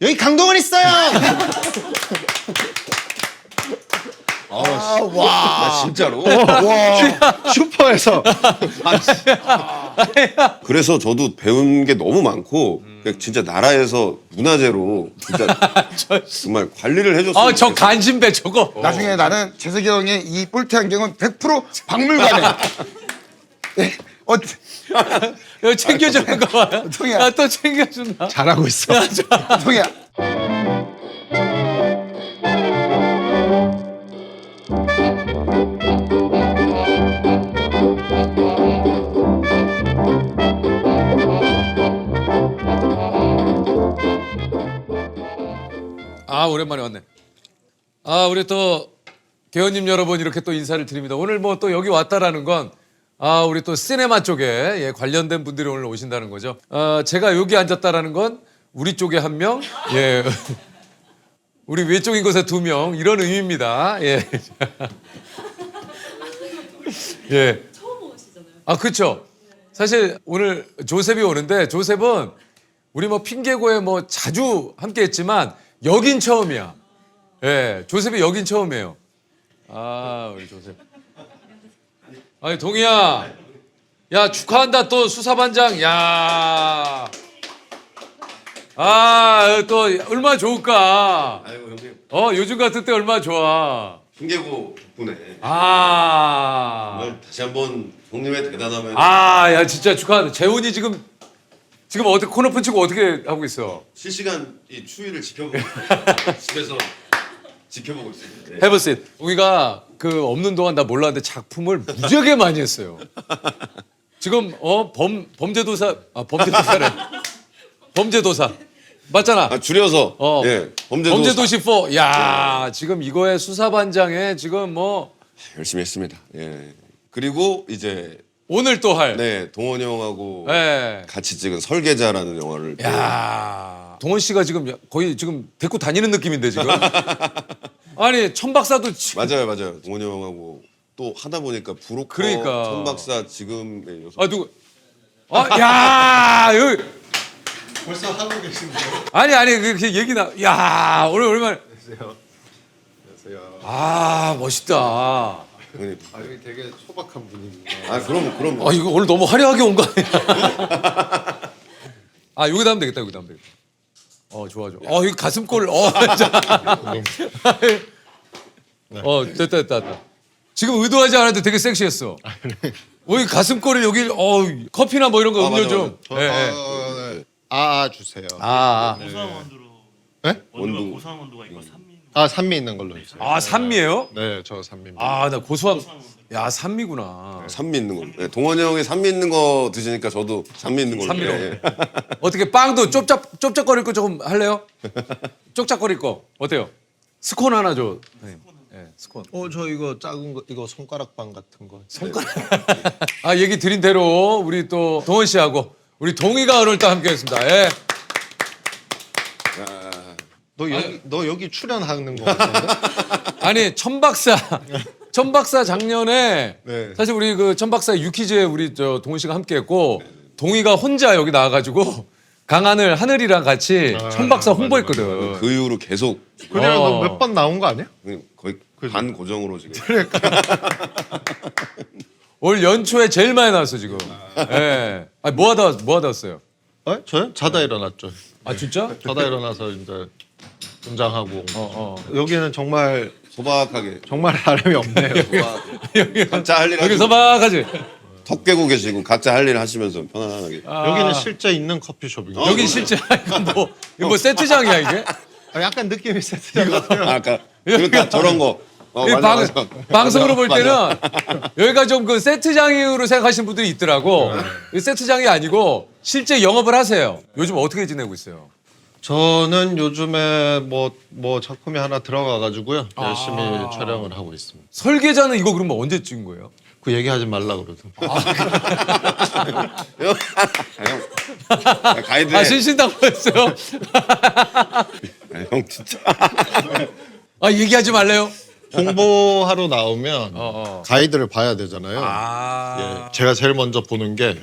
여기 강동원 있어요. 아, 진짜로? 슈퍼에서 그래서 저도 배운 게 너무 많고 그냥 진짜 나라에서 문화재로 진짜 정말 관리를 해줬으면 저 좋겠어요. 간신배 저거. 나중에 나는 재석이 형의 이 볼트 안경은 100% 박물관에. 네. 이거 챙겨주는 거 봐요. 동이야. 또 챙겨준다. 잘하고 있어. 동이야. 오랜만에 왔네. 우리 또 개원님 여러분 이렇게 또 인사를 드립니다. 오늘 뭐 또 여기 왔다라는 건 우리 또 시네마 쪽에 관련된 분들이 오늘 오신다는 거죠. 제가 여기 앉았다라는 건 우리 쪽에 한 명, 우리 외쪽인 곳에 2명 이런 의미입니다. 예. 예. 처음 오시잖아요. 그렇죠. 사실 오늘 조셉이 오는데 조셉은 우리 뭐 핑계고에 뭐 자주 함께했지만 여긴 처음이야. 예, 조셉이 여긴 처음이에요. 우리 조셉. 아니 동희야, 야 축하한다 또 수사반장. 야, 또 얼마나 좋을까. 아이고 형님 요즘 같은 때 얼마나 좋아. 핑계고 덕분에 아, 정말 다시 한번 형님의 대단함을 야 진짜 축하한다. 재훈이 지금 어떻게 코너폰 치고 어떻게 하고 있어? 실시간 이 추위를 지켜보고 집에서 지켜보고 있습니다. 네. 해보세요. 우리가 그 없는 동안 나 몰랐는데 작품을 무지하게 많이 했어요. 지금 범죄도사 범죄도사래. 범죄도사 맞잖아. 줄여서 예, 범죄도시 4. 야 지금 이거에 수사반장에 지금 뭐 열심히 했습니다. 예. 그리고 이제 오늘 또 할. 네 동원이 형하고 예. 같이 찍은 설계자라는 영화를 또 야 동원 씨가 지금 거의 지금 데리고 다니는 느낌인데 지금. 아니 천박사도 맞아요. 동원이 형하고 또 하다 보니까 브로커, 그러니까. 천박사 지금의 여섯 누구? 야 여기. 벌써 하고 계신데요? 아니 그 얘기 나. 야 오늘 얼마나. 안녕하세요. 멋있다. 형님. 여기 되게 소박한 분위기가. 그럼 이거 오늘 너무 화려하게 온 거 아니야? 여기다 하면 되겠다. 여기다 하면 되겠다. 좋아. 이거 가슴골. 됐다. 지금 의도하지 않아도 되게 섹시했어. 이 가슴골을 여기 커피나 뭐 이런 거 음료 맞아, 좀. 네. 주세요. 고소한 원두로. 네? 원두가 고소한 원두가 있고 산미. 산미 있는 걸로 주세요. 산미예요? 네, 저 산미입니다. 나 고소한. 야 산미구나. 산미 있는 거. 네, 동원이 형이 산미 있는 거 드시니까 저도 산미 있는 걸로. 산미로. 예. 어떻게 빵도 쩝쩝거릴 거 조금 할래요? 쪽짝거릴 거 어때요? 스콘 하나 줘. 네, 스콘. 저 이거 작은 거, 이거 손가락빵 같은 거. 얘기 드린 대로 우리 또 동원 씨하고 우리 동희가 오늘 또 함께했습니다. 예. 너 여기 출연하는 거 같은데? 아니 천박사 작년에 네. 사실 우리 그 천박사 유퀴즈에 우리 저 동훈 씨가 함께했고 동희가 혼자 여기 나와가지고 하늘이랑 같이 천박사 홍보했거든. 그 이후로 계속 그냥 몇 번 나온 거 아니야? 거의 반 고정으로 지금. 올 연초에 제일 많이 나왔어 지금. 예. 뭐 하다 왔어요? 저요? 자다 일어났죠. 진짜? 자다 일어나서 이제 분장하고. 여기는 정말 소박하게 사람이 없네요. 각자 할 일 여기 하시고 서박하지. 턱 깨고 계시고 각자 할 일 하시면서 편안하게. 여기는 실제 있는 커피숍이에요. 여기 실제 이거 뭐 세트장이야 이게? 약간 느낌이 세트장 같아요. 아까 그러니까 저런 거. 맞아. 방송으로 볼 때는 맞아. 여기가 좀 그 세트장으로 생각하시는 분들이 있더라고. 이 세트장이 아니고 실제 영업을 하세요. 요즘 어떻게 지내고 있어요? 저는 요즘에 뭐 작품이 하나 들어가 가지고요. 열심히 촬영을 하고 있습니다. 설계자는 이거 그러면 언제 찍은 거예요? 그 얘기하지 말라 그러더라고요. 형 가이드에 신신당부했어요. 형 진짜 얘기하지 말래요? 홍보하러 나오면 가이드를 봐야 되잖아요. 예, 제가 제일 먼저 보는 게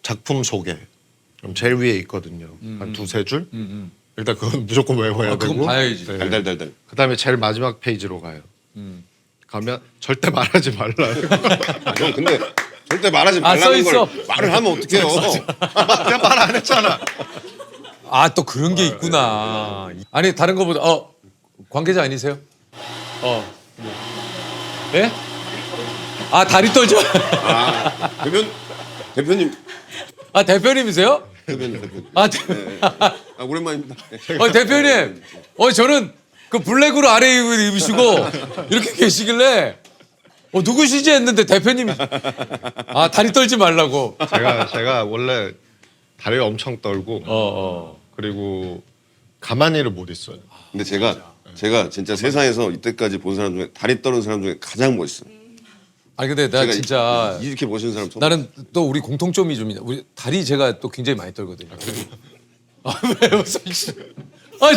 작품 소개. 그럼 제일 위에 있거든요. 한 두세 줄. 일단 그건 무조건 외워야 그건 되고. 봐야지. 네. 달달달달. 그다음에 제일 마지막 페이지로 가요. 가면 절대 말하지 말라. 형 근데 절대 말하지 아, 말라는 써 있어. 걸 말을 하면 어떡해요. 내가 말 안 했잖아. 아, 또 그런 게 있구나. 아니, 다른 거보다, 관계자 아니세요? 예? 아, 다리 떨죠? 아, 대표님. 아, 대표님이세요? 대표님. 아, 아, 오랜만입니다. 대표님. 저는 그 블랙으로 아래 입으시고 이렇게 계시길래 누구시지 했는데 대표님이. 아, 다리 떨지 말라고. 제가 원래 다리를 엄청 떨고 그리고 가만히를 못 있어요. 근데 제가 진짜 세상에서 이때까지 본 사람 중에 다리 떠는 사람 중에 가장 멋있어요. 아니, 근데 나 제가 진짜 이렇게 멋있는 사람 처음. 나는 또 우리 공통점이 좀 있나. 우리 다리 제가 또 굉장히 많이 떨거든요. 아, 왜 웃어? 아니,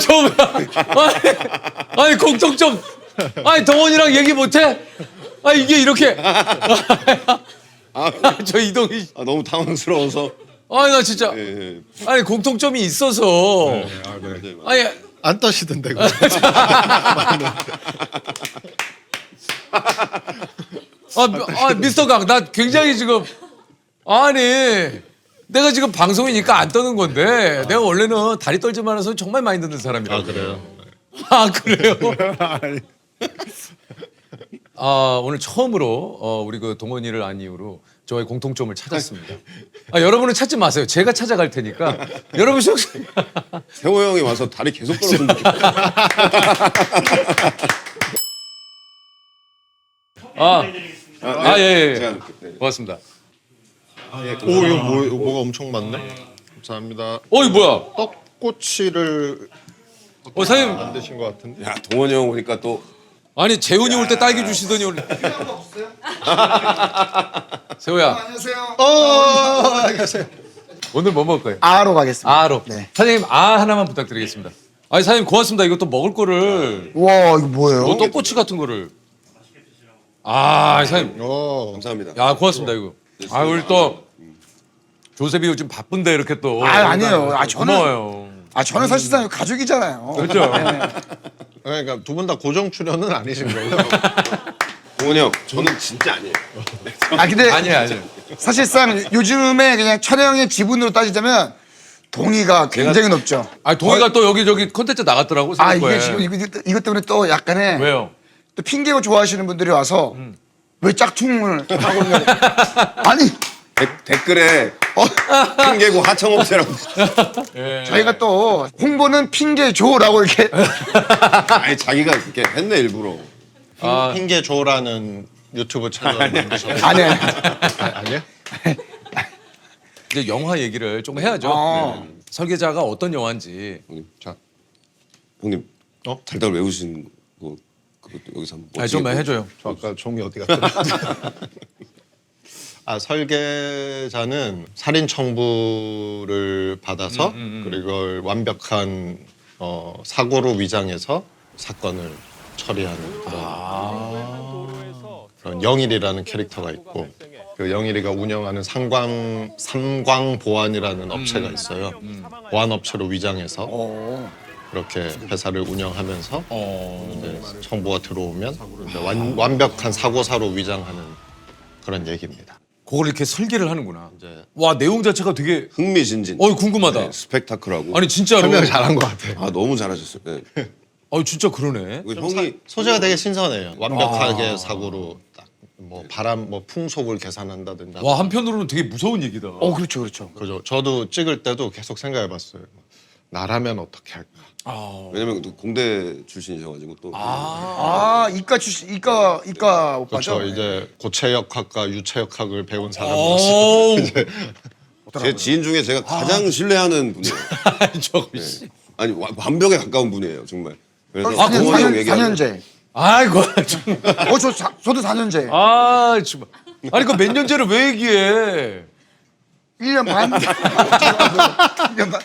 아니, 공통점. 아니, 동원이랑 얘기 못해? 아, 이게 이렇게. 저 이동이. 아, 너무 당황스러워서. 아니, 나 진짜. 예, 예. 아니, 공통점이 있어서. 아니, 안 떠시던데. 그거. 미스터 강, 나 굉장히 지금. 아니, 내가 지금 방송이니까 안 떠는 건데, 내가 원래는 다리 떨지 말아서 정말 많이 듣는 사람이라고. 아 그래요? 아, 그래요? 오늘 처음으로 우리 그 동원이를 안 이유로 저의 공통점을 찾았습니다. 여러분은 찾지 마세요. 제가 찾아갈 테니까. 여러분 혹시 세호 형이 와서 다리 계속 떨었으면 좋겠다. 예. 제가 이렇게, 네. 고맙습니다. 오 이거 뭐가 엄청 많네. 감사합니다. 이거 뭐야? 떡꼬치를 사장님. 만드신 것 같은데. 야, 동원이 형 오니까 또 아니, 재훈이 올 때 딸기 주시더니 오늘. 세호야, 안녕하세요. 안녕하세요. 오늘 뭐 먹을 거예요? 아로 가겠습니다. 아로. 네. 사장님, 하나만 부탁드리겠습니다. 아니, 사장님 고맙습니다. 이거 또 먹을 거를. 와 이거 뭐예요? 떡꼬치 같은 거를. 사장님. 감사합니다. 야, 고맙습니다, 이거. 우리 또 조셉이 요즘 바쁜데 이렇게 또. 아니에요. 저는 고마워요. 저는 사실상 가족이잖아요. 그렇죠. 그러니까 두 분 다 고정 출연은 아니신 거예요? 동원이 형, 저는 진짜 아니에요. 근데 아니에요. 사실상 요즘에 그냥 촬영의 지분으로 따지자면 동의가 굉장히 높죠. 동희가 또 여기저기 콘텐츠 나갔더라고. 이게 생각보에. 지금 이것 때문에 또 약간의 왜요? 또 핑계고 좋아하시는 분들이 와서 왜 짝퉁을 하고 있냐고. 아니 댓글에 핑계고 하청업체라고. 저희가 또 홍보는 핑계줘라고 이렇게 아니 자기가 그렇게 했네 일부러. 핑계 조라는 유튜브 채널 만드셨어요? 아니에요. 이제 영화 얘기를 좀 해야죠. 네. 설계자가 어떤 영화인지. 형님, 자, 형님, 어? 달달 외우신 거 그것도 여기서 한번. 좀 해줘요. 저 아까 종이 어디 갔더라? 설계자는 살인 청부를 받아서 그리고 완벽한 사고로 위장해서 사건을 처리하는 그런 영일이라는 캐릭터가 있고 그 영일이가 운영하는 삼광보안이라는 업체가 있어요. 보안 업체로 위장해서 그렇게 회사를 운영하면서 이제 청부가 들어오면 이제 완벽한 사고사로 위장하는 그런 얘기입니다. 그걸 이렇게 설계를 하는구나. 이제 와, 내용 자체가 되게 흥미진진. 궁금하다. 네, 스펙타클하고. 아니, 진짜로. 설명 잘한 것 같아요. 너무 잘하셨어요. 네. 진짜 그러네. 그 형이 소재가 되게 신선해요. 완벽하게 사고로 딱 뭐 바람 뭐 풍속을 계산한다든지. 와, 한편으로는 되게 무서운 얘기다. 그렇죠. 그죠. 저도 찍을 때도 계속 생각해봤어요. 나라면 어떻게 할까? 왜냐면 또 공대 출신이셔가지고 또. 이과 출신 이과 오빠죠. 그렇죠. 이제 고체역학과 유체역학을 배운 사람으로서 제 지인 중에 제가 가장 신뢰하는 분이에요. 네. 아니 완벽에 가까운 분이에요 정말. 그래서 동원이 형 얘기하면 4년제. 아이고, 좀. 저도 4년제. 정말. 아니, 그 몇 년째를 왜 얘기해? 1년 반. 1년 반.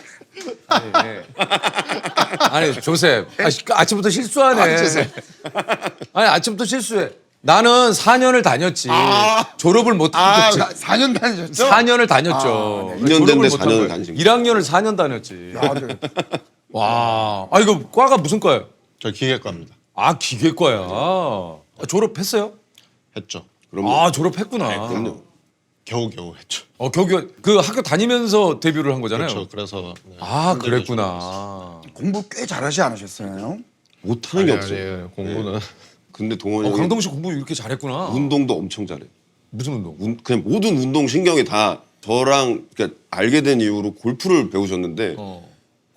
아니, 조셉. 아침부터 실수하네. 조셉. 아니, 아침부터 실수해. 나는 4년을 다녔지. 졸업을 못 했지. 4년 다니셨죠? 4년을 다녔죠. 2년 됐는데 4년을 다니신 거예요. 1학년을 4년 다녔지. 와, 아 이거 과가 무슨 과예요? 저 기계과입니다. 아 기계과야. 아, 졸업했어요? 했죠. 그럼요. 아 졸업했구나. 그럼요. 겨우겨우 했죠. 겨우 그 학교 다니면서 데뷔를 한 거잖아요. 그렇죠. 그래서 네. 아 그랬구나. 공부 꽤 잘하지 않으셨어요? 못하는 게 아니, 없어요. 아니, 공부는 근데 동원이 형이 강동식 공부 이렇게 잘했구나. 운동도 엄청 잘해. 무슨 운동? 그냥 모든 운동 신경이 다 저랑 그러니까 알게 된 이후로 골프를 배우셨는데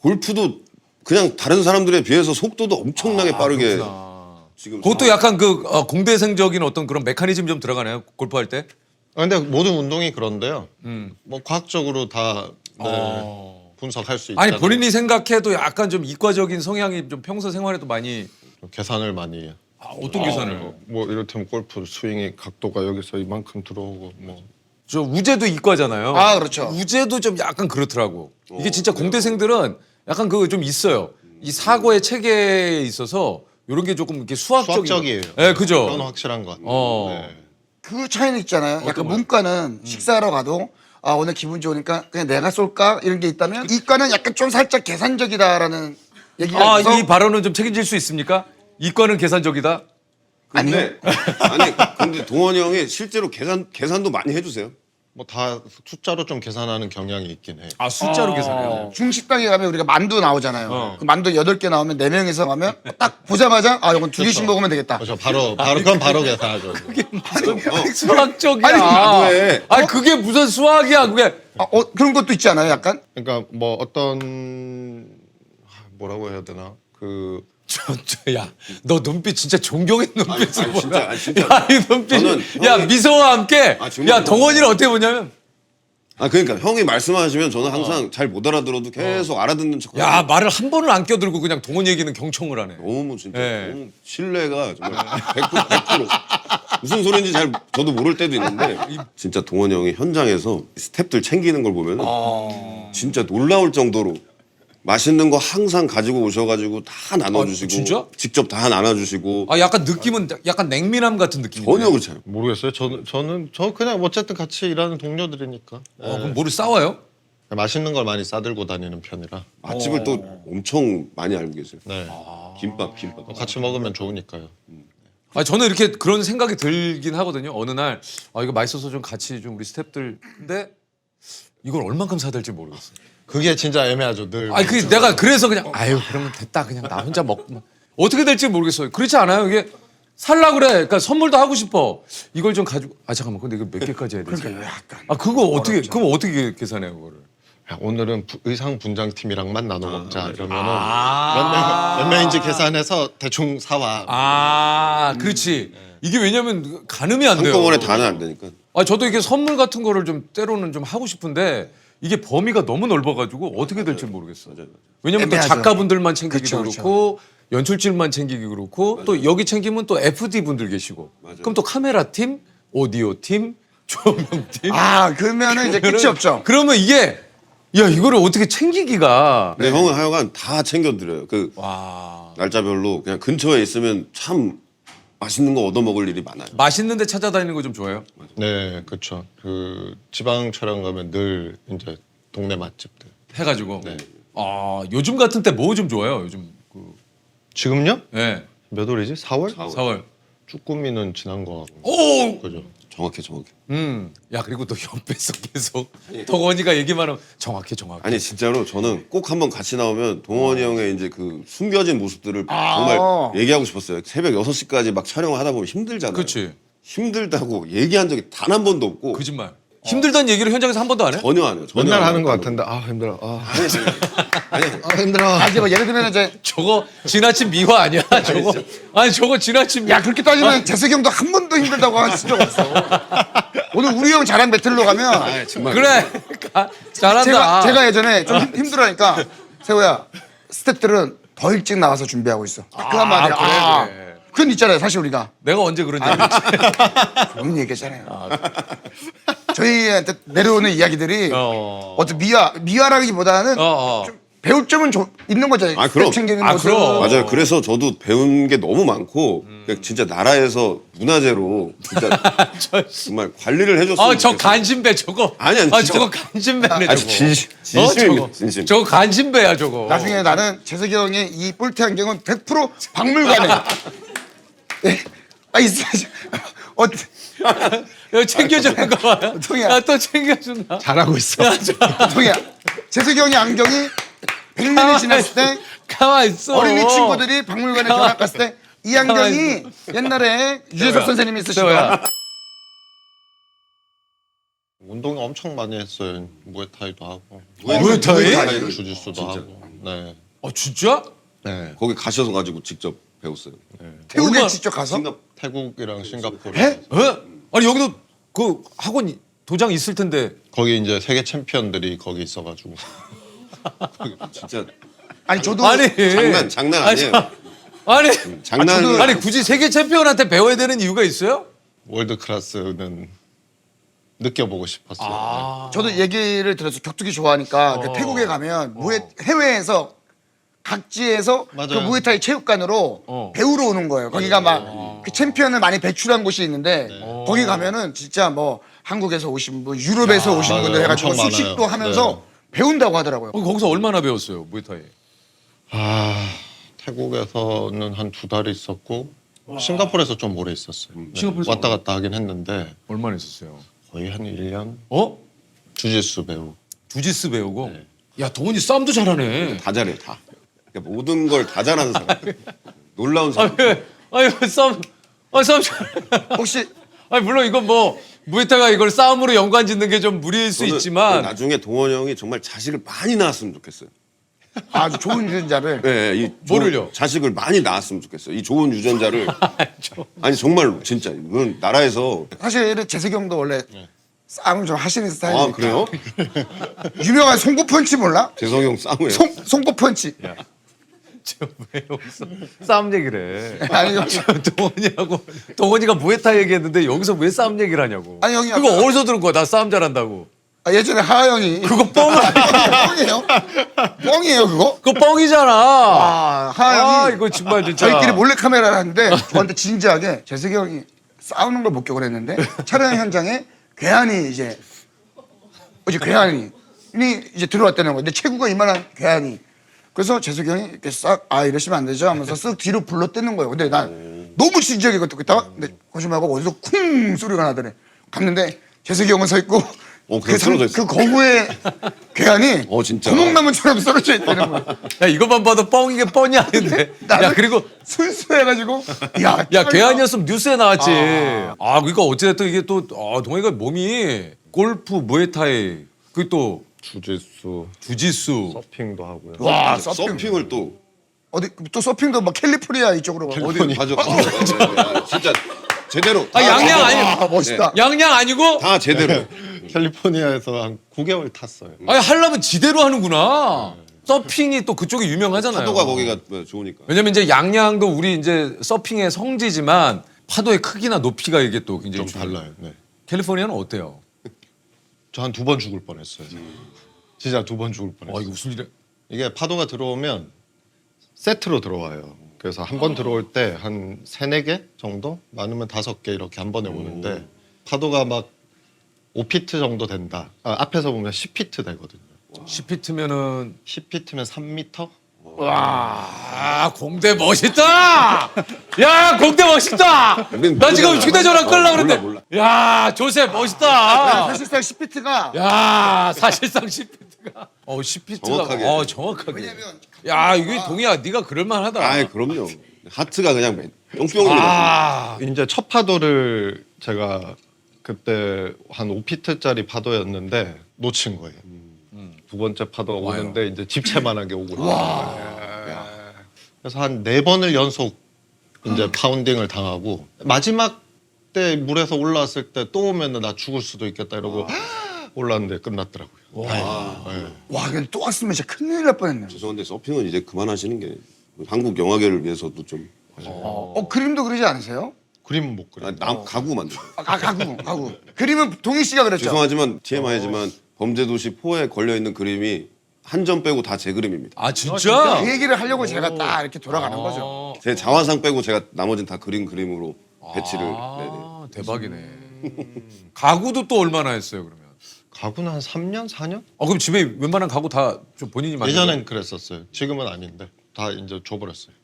골프도 그냥 다른 사람들에 비해서 속도도 엄청나게 빠르게 그렇구나. 지금 그것도 약간 그 공대생적인 어떤 그런 메커니즘 좀 들어가나요? 골프할 때? 근데 모든 운동이 그런데요. 뭐 과학적으로 다 네, 분석할 수 있잖아요. 아니 본인이 생각해도 약간 좀 이과적인 성향이 좀 평소 생활에도 많이 계산을 많이 해요. 어떤 계산을? 뭐 이를테면 골프 스윙의 각도가 여기서 이만큼 들어오고 뭐 저 우재도 이과잖아요. 아, 그렇죠. 우재도 좀 약간 그렇더라고. 이게 진짜 공대생들은 약간 그 좀 있어요. 이 사고의 체계에 있어서 이런 게 조금 이렇게 수학적이에요. 네, 그죠. 그건 확실한 것 같아요. 어. 네. 그 차이는 있잖아요. 약간 거요? 문과는 식사하러 가도 아 오늘 기분 좋으니까 그냥 내가 쏠까 이런 게 있다면 이과는 약간 좀 살짝 계산적이다라는 얘기가 있어서 이 발언은 좀 책임질 수 있습니까? 이과는 계산적이다. 근데 아니 근데 동원이 형이 실제로 계산도 많이 해주세요. 뭐 다 숫자로 좀 계산하는 경향이 있긴 해요. 아 숫자로 계산해요. 중식당에 가면 우리가 만두 나오잖아요. 그 만두 8개 나오면 4명이서 가면 딱 보자마자 아 이건 2개씩 먹으면 되겠다. 그렇죠. 그건 바로 계산하죠. 수학적이야. 아니, 나도해. 아니 그게 무슨 수학이야 그게. 그런 것도 있지 않아요? 약간 그러니까 뭐 어떤 뭐라고 해야 되나 야, 너 눈빛 진짜 존경의 눈빛을 아니, 보다. 진짜, 아니, 진짜. 야, 이 눈빛. 저는 야, 형이- 미소와 함께. 아, 정말 야, 덩원이를 어떻게 보냐면. 그러니까 형이 말씀하시면 저는 항상 잘 못 알아들어도 계속 알아듣는 척. 야, 말을 한 번을 안 껴들고 그냥 동원 얘기는 경청을 하네. 너무 진짜 네. 너무 신뢰가 정말 100%. 무슨 소리인지 잘 저도 모를 때도 있는데 진짜 동원이 형이 현장에서 스태프들 챙기는 걸 보면 진짜 놀라울 정도로 맛있는 거 항상 가지고 오셔가지고 다 나눠주시고 진짜? 직접 다 나눠주시고 아, 약간 느낌은 약간 냉미남 같은 느낌인데. 전혀 그렇지 않아요. 모르겠어요. 저는 그냥 어쨌든 같이 일하는 동료들이니까 그럼 뭐를 싸워요? 맛있는 걸 많이 싸들고 다니는 편이라 맛집을 또 엄청 많이 알고 계세요. 네. 김밥. 같이 먹으면 좋으니까요. 아, 저는 이렇게 그런 생각이 들긴 하거든요. 어느 날, 이거 맛있어서 좀 같이 좀 우리 스태프들. 근데 이걸 얼만큼 사야 될지 모르겠어요. 그게 진짜 애매하죠. 늘. 아니, 내가 그래서 그냥, 그러면 됐다. 그냥 나 혼자 먹고. 어떻게 될지 모르겠어요. 그렇지 않아요? 이게 살라 그래. 그러니까 선물도 하고 싶어. 이걸 좀 가지고, 잠깐만. 근데 이거 몇 개까지 해야 되지? 그러니까 약간 그거 어떻게, 그럼 어떻게 계산해요, 그거를? 야, 오늘은 의상 분장팀이랑만 나눠 먹자 이러면은 몇 명인지 계산해서 대충 사와. 그렇지. 이게 왜냐면 가늠이 안 돼요. 한꺼번에 다는 안 되니까. 저도 이게 선물 같은 거를 좀 때로는 좀 하고 싶은데 이게 범위가 너무 넓어가지고 어떻게 될지 모르겠어. 왜냐면 또 애매하죠. 작가분들만 챙기기도 그렇죠, 그렇고 연출진만 챙기기 그렇고 또 여기 챙기면 또 FD 분들 계시고 그럼 또 카메라 팀, 오디오 팀, 조명 팀. 그러면은 이제 끝이 없죠. 그러면 이게 이거를 어떻게 챙기기가. 근데 형은 하여간 다 챙겨드려요. 와. 날짜별로 그냥 근처에 있으면 참 맛있는 거 얻어 먹을 일이 많아요. 맛있는데 찾아다니는 거 좀 좋아해요? 네, 그렇죠. 그 지방 촬영 가면 늘 이제 동네 맛집들. 해가지고. 요즘 같은 때 뭐 좀 좋아요? 요즘 지금요? 네. 몇 월이지? 4월? 4월. 쭈꾸미는 지난 거 같고. 오. 그죠. 정확해. 야 그리고 또 옆에서 계속 덕원이가 얘기만 하면 정확해. 아니 진짜로 저는 꼭 한번 같이 나오면 동원이 형의 이제 그 숨겨진 모습들을 정말 얘기하고 싶었어요. 새벽 6시까지 막 촬영을 하다 보면 힘들잖아요. 그렇지. 힘들다고 얘기한 적이 단 한 번도 없고 거짓말. 힘들다는 얘기를 현장에서 한 번도 안 해? 전혀 안 해요. 전혀 맨날 안 하는 거 해요. 같은데 힘들어. 아니, 힘들어. 이제 뭐 예를 들면 이제 저거 지나친 미화 아니야? 저거 아니 저거 지나친 미화. 그렇게 따지면 재석이 형도 한 번도 힘들다고 하신 적 없어. 오늘 우리 형 자랑 배틀로 가면 그래 잘한다. 제가 예전에 좀 힘들어하니까 세호야 스태프들은 더 일찍 나와서 준비하고 있어. 그 한마디야. 그래. 그건 있잖아요. 사실 우리가 내가 언제 그런 얘기 했지? 그런 얘기했잖아요. 저희한테 내려오는 이야기들이 어. 어떤 미화라기보다는 어. 좀 배울 점은 있는 거잖아요. 아, 그럼. 챙기는 아, 모습. 그럼. 맞아요. 그래서 저도 배운 게 너무 많고 그냥 진짜 나라에서 문화재로 진짜 정말 관리를 해줬으면 아, 저 좋겠어요. 간신배 저거. 아니, 아, 진짜. 저거 간신배네 저거. 아니, 진심입니다. 저거. 진심. 저거 간신배야 저거. 나중에 나는 재석이 형의 이 뿔테 안경은 100% 박물관에 있어야지. 이거 챙겨주는 거 봐요. 동이야. 야, 또 챙겨준다. 잘하고 있어. 동이야. 재석이 형의 안경이 100년이 지났을 때 가만 있어. 어린이 친구들이 박물관에 견학 갔을 때 이 안경이 옛날에 유재석 선생님이 쓰시던 세호야. 운동 엄청 많이 했어요. 무에타이도 하고, 무에타이? 주짓수도 하고. 네. 어 진짜? 네. 거기 가셔서 가지고 직접 배웠어요. 태국에 얼마- 직접 가서 태국이랑 싱가포르. 해? 에? 아니 여기도 그 학원 도장 있을 텐데. 거기 이제 세계 챔피언들이 거기 있어가지고. 진짜 아니 저도 아니. 장난 아니, 아니에요. 아니. 장난이 아니 굳이 세계 챔피언한테 배워야 되는 이유가 있어요? 월드 클래스는 느껴보고 싶었어요. 저도 얘기를 들어서 격투기 좋아하니까 그 태국에 가면 해외에서 각지에서 그 맞아요. 무에타이 체육관으로 배우러 오는 거예요. 거기가 막 그 챔피언을 많이 배출한 곳이 있는데 거기 가면은 진짜 뭐 한국에서 오신 분, 유럽에서 오신 맞아요. 분들 해가지고 엄청 수식도 많아요. 하면서 배운다고 하더라고요. 거기서 얼마나 배웠어요 무에타이? 아, 태국에서는 한 2달 있었고 싱가포르에서 좀 오래 있었어요. 네. 싱가포르에서 왔다 갔다 하긴 했는데 얼마나 있었어요? 거의 한 1년 어? 주짓수 배우고. 주짓수 배우고. 야 동원이 싸움도 잘하네. 다 잘해요. 다. 그러니까 모든 걸 다 잘하는 사람. 놀라운 사람. 아유 싸움. 아 싸움 잘. 혹시 아니 물론 이건 뭐 무에타이가 이걸 싸움으로 연관짓는 게 좀 무리일 수 저는 있지만. 나중에 동원 형이 정말 자식을 많이 낳았으면 좋겠어요. 아주 좋은 유전자를 네, 이 뭐를요? 자식을 많이 낳았으면 좋겠어요. 이 좋은 유전자를. 아니 정말로 진짜 이건 나라에서 사실 재석이 형도 원래 싸움을 좀 하시는 스타일이니까. 아 그래요? 유명한 송곳 펀치 몰라? 재석이 형 싸움에 송곳 펀치. 왜 여기서 싸움 얘기를 해? 아니 형. 동원이가 무에타이 얘기했는데 여기서 왜 싸움 얘기를 하냐고. 아니, 형이 그거 아까- 어디서 들은 거야? 나 싸움 잘한다고. 아, 예전에 하하 형이 그거 뻥. 뻥이에요? 뻥이에요 그거? 그거 뻥이잖아. 아 하하 형이 이거 정말 진짜. 저희끼리 몰래 카메라를 하는데 저한테 진지하게 재석이 형이 싸우는 걸 목격을 했는데 촬영 현장에 괴한이 이제 어제 괴한이 이제 들어왔다는 거예요. 근데 체구가 이만한 괴한이. 그래서 재석이 형이 이렇게 싹 이러시면 안 되죠 하면서 쓱 뒤로 불러떼는 거예요. 근데 난 너무 진지하게 듣고 있다가 근데 거짓말하고 어디서 쿵 소리가 나더래. 갔는데 재석이 형은 서 있고 그냥 쓰러져 있어. 그 거구의 괴한이 진짜. 구멍나무처럼 쓰러져 있다는 거예요. 야 이것만 봐도 뻥이게 뻔이 아닌데. 야 나는 그리고 순수해가지고 야 괴한이었으면 뉴스에 나왔지. 그러니까 어찌됐든 이게 또 동원이가 몸이 골프, 무에타이, 그리고 또 주짓수, 주짓수. 서핑도 하고요. 와 서핑을 또 어디 또 서핑도 막 캘리포니아 이쪽으로 가고 어디 가져. 진짜 제대로. 양양 아니 멋있다. 양양 아니고. 다 제대로. 캘리포니아에서 한 9개월 탔어요. 아니 하려면 지대로 하는구나. 서핑이 또 그쪽이 유명하잖아요. 파도가 거기가 좋으니까. 왜냐면 이제 양양도 우리 이제 서핑의 성지지만 파도의 크기나 높이가 이게 또 굉장히 좀 중요해요. 달라요. 네. 캘리포니아는 어때요? 저 한 2번 죽을 뻔했어요. 진짜 2번 죽을 뻔했어요. 이거 무슨 일이야? 이게 파도가 들어오면 세트로 들어와요. 그래서 한 번 들어올 때 한 3-4개 정도? 많으면 5개 이렇게 한 번에 오는데 파도가 막 5피트 정도 된다. 앞에서 보면 10피트 되거든요. 10피트면은 10피트면 3m? 공대 멋있다. 야 공대 멋있다. 나 지금 휴대전화 끌려고 그러는데. 몰라. 야 조셉 멋있다. 사실상 10피트가 야 사실상 10피트가 10피트가 정확하게. 정확하게. 왜냐면 야 이게 동이야 네가 그럴만하다. 아이 그럼요. 하트가 그냥 뿅뿅입니다. 이제 첫 파도를 제가 그때 한 5피트짜리 파도였는데 놓친 거예요. 두 번째 파도가 오는데 이제 집채만하게 오고 있어요. 그래서 한 4번을 연속 이제 파운딩을 당하고 마지막 때 물에서 올라왔을 때 또 오면은 나 죽을 수도 있겠다 이러고 올라왔는데 끝났더라고요. 다행히. 와 근데 또 왔으면 진짜 큰일 날 뻔했네. 죄송한데 서핑은 이제 그만하시는 게 한국 영화계를 위해서도 좀. 그림도 그리지 않으세요? 그림은 못 그려. 가구 만들어. 가구. 그림은 동희 씨가 그렸죠. 죄송하지만 TMI지만 범죄도시 4에 걸려 있는 그림이 한 점 빼고 다 제 그림입니다. 아 진짜? 그 얘기를 하려고 제가 딱 이렇게 돌아가는 거죠. 제 자화상 빼고 제가 나머지는 다 그린 그림으로 배치를. 네네. 아, 대박이네. 가구도 또 얼마나 했어요 그러면? 가구는 한 3년, 4년? 그럼 집에 웬만한 가구 다 좀 본인이 만든 거예요? 예전엔 그랬었어요. 지금은 아닌데 다 이제 줘버렸어요.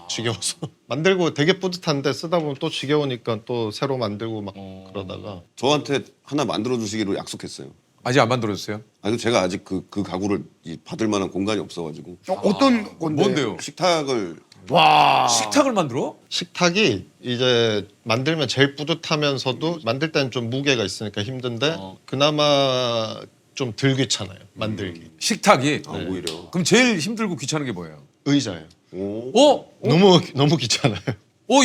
지겨워서 만들고 되게 뿌듯한데 쓰다 보면 또 지겨우니까 또 새로 만들고 막 그러다가 저한테 하나 만들어 주시기로 약속했어요. 아직 안 만들어졌어요? 아니 제가 아직 그 가구를 받을 만한 공간이 없어가지고 어떤 건데? 뭔데요? 식탁을 와. 식탁을 만들어? 식탁이 이제 만들면 제일 뿌듯하면서도 만들 때는 좀 무게가 있으니까 힘든데 그나마 좀 덜 귀찮아요 만들기. 식탁이? 오히려. 그럼 제일 힘들고 귀찮은 게 뭐예요? 의자예요. 오. 너무 귀찮아요.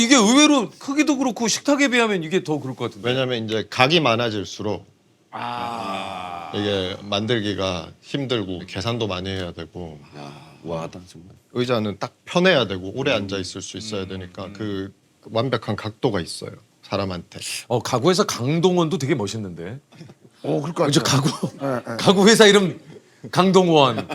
이게 의외로 크기도 그렇고 식탁에 비하면 이게 더 그럴 것 같은데. 왜냐면 이제 각이 많아질수록 이게 만들기가 힘들고 계산도 많이 해야 되고 와다 정말. 의자는 딱 편해야 되고 오래 앉아 있을 수 있어야 되니까 그 완벽한 각도가 있어요 사람한테. 가구회사 강동원도 되게 멋있는데. 그럴 것 이제 같아요. 가구 회사 이름 강동원.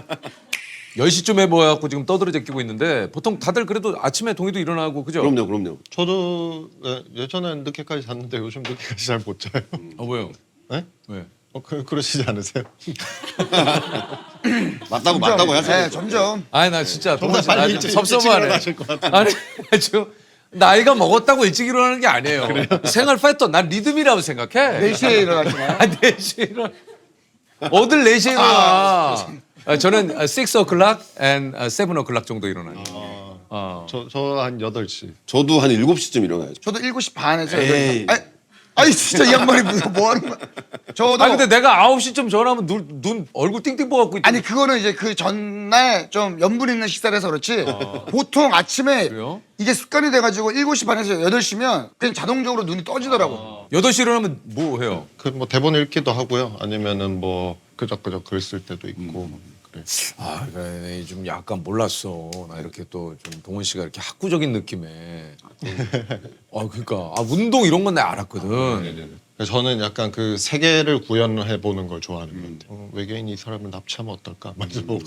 10시쯤에 모여갖고 지금 떠들어 제끼고 있는데 보통 다들 그래도 아침에 동희도 일어나고 그죠? 그럼요. 저도 예전엔 늦게까지 잤는데 요즘 늦게까지 잘 못 자요. 왜요? 네? 왜? 그러시지 않으세요? 맞다고 하죠. 네, 점점. 아니 나 진짜 동원 씨 빨리 나 일찍 섭섭하네. 일어나실 것 같은데. 아니 지금 나이가 먹었다고 일찍 일어나는 게 아니에요. 생활 패턴 난 리듬이라고 생각해. 4시에 일어나시나요? 4시에 일어나. 어딜 4시에 일어나. 저는 6 o'clock and 7 o'clock 정도 일어나요. 저 한 8시. 저도 한 7시쯤 일어나야죠. 저도 7시 반에서 에이. 8시. 아니 진짜 이 양반이 뭐 하는 거야? 저도 근데 내가 9시쯤 전화하면 눈 얼굴 띵띵 보갖고 있 아니 그거는 이제 그 전날 좀 염분 있는 식사를 해서 그렇지 보통 아침에 그래요? 이게 습관이 돼가지고 7시 반에서 8시면 그냥 자동적으로 눈이 떠지더라고. 8시 일어나면 뭐 해요? 그 뭐 대본 읽기도 하고요. 아니면은 뭐 그저그저 글 쓸 때도 있고. 그래. 그래, 좀 약간 몰랐어. 나 이렇게 또 좀 동원 씨가 이렇게 학구적인 느낌에. 그러니까 운동 이런 건 내가 알았거든. 그래서 저는 약간 그 세계를 구현해 보는 걸 좋아하는 것 같아요. 외계인이 이 사람을 납치하면 어떨까? 막 뭐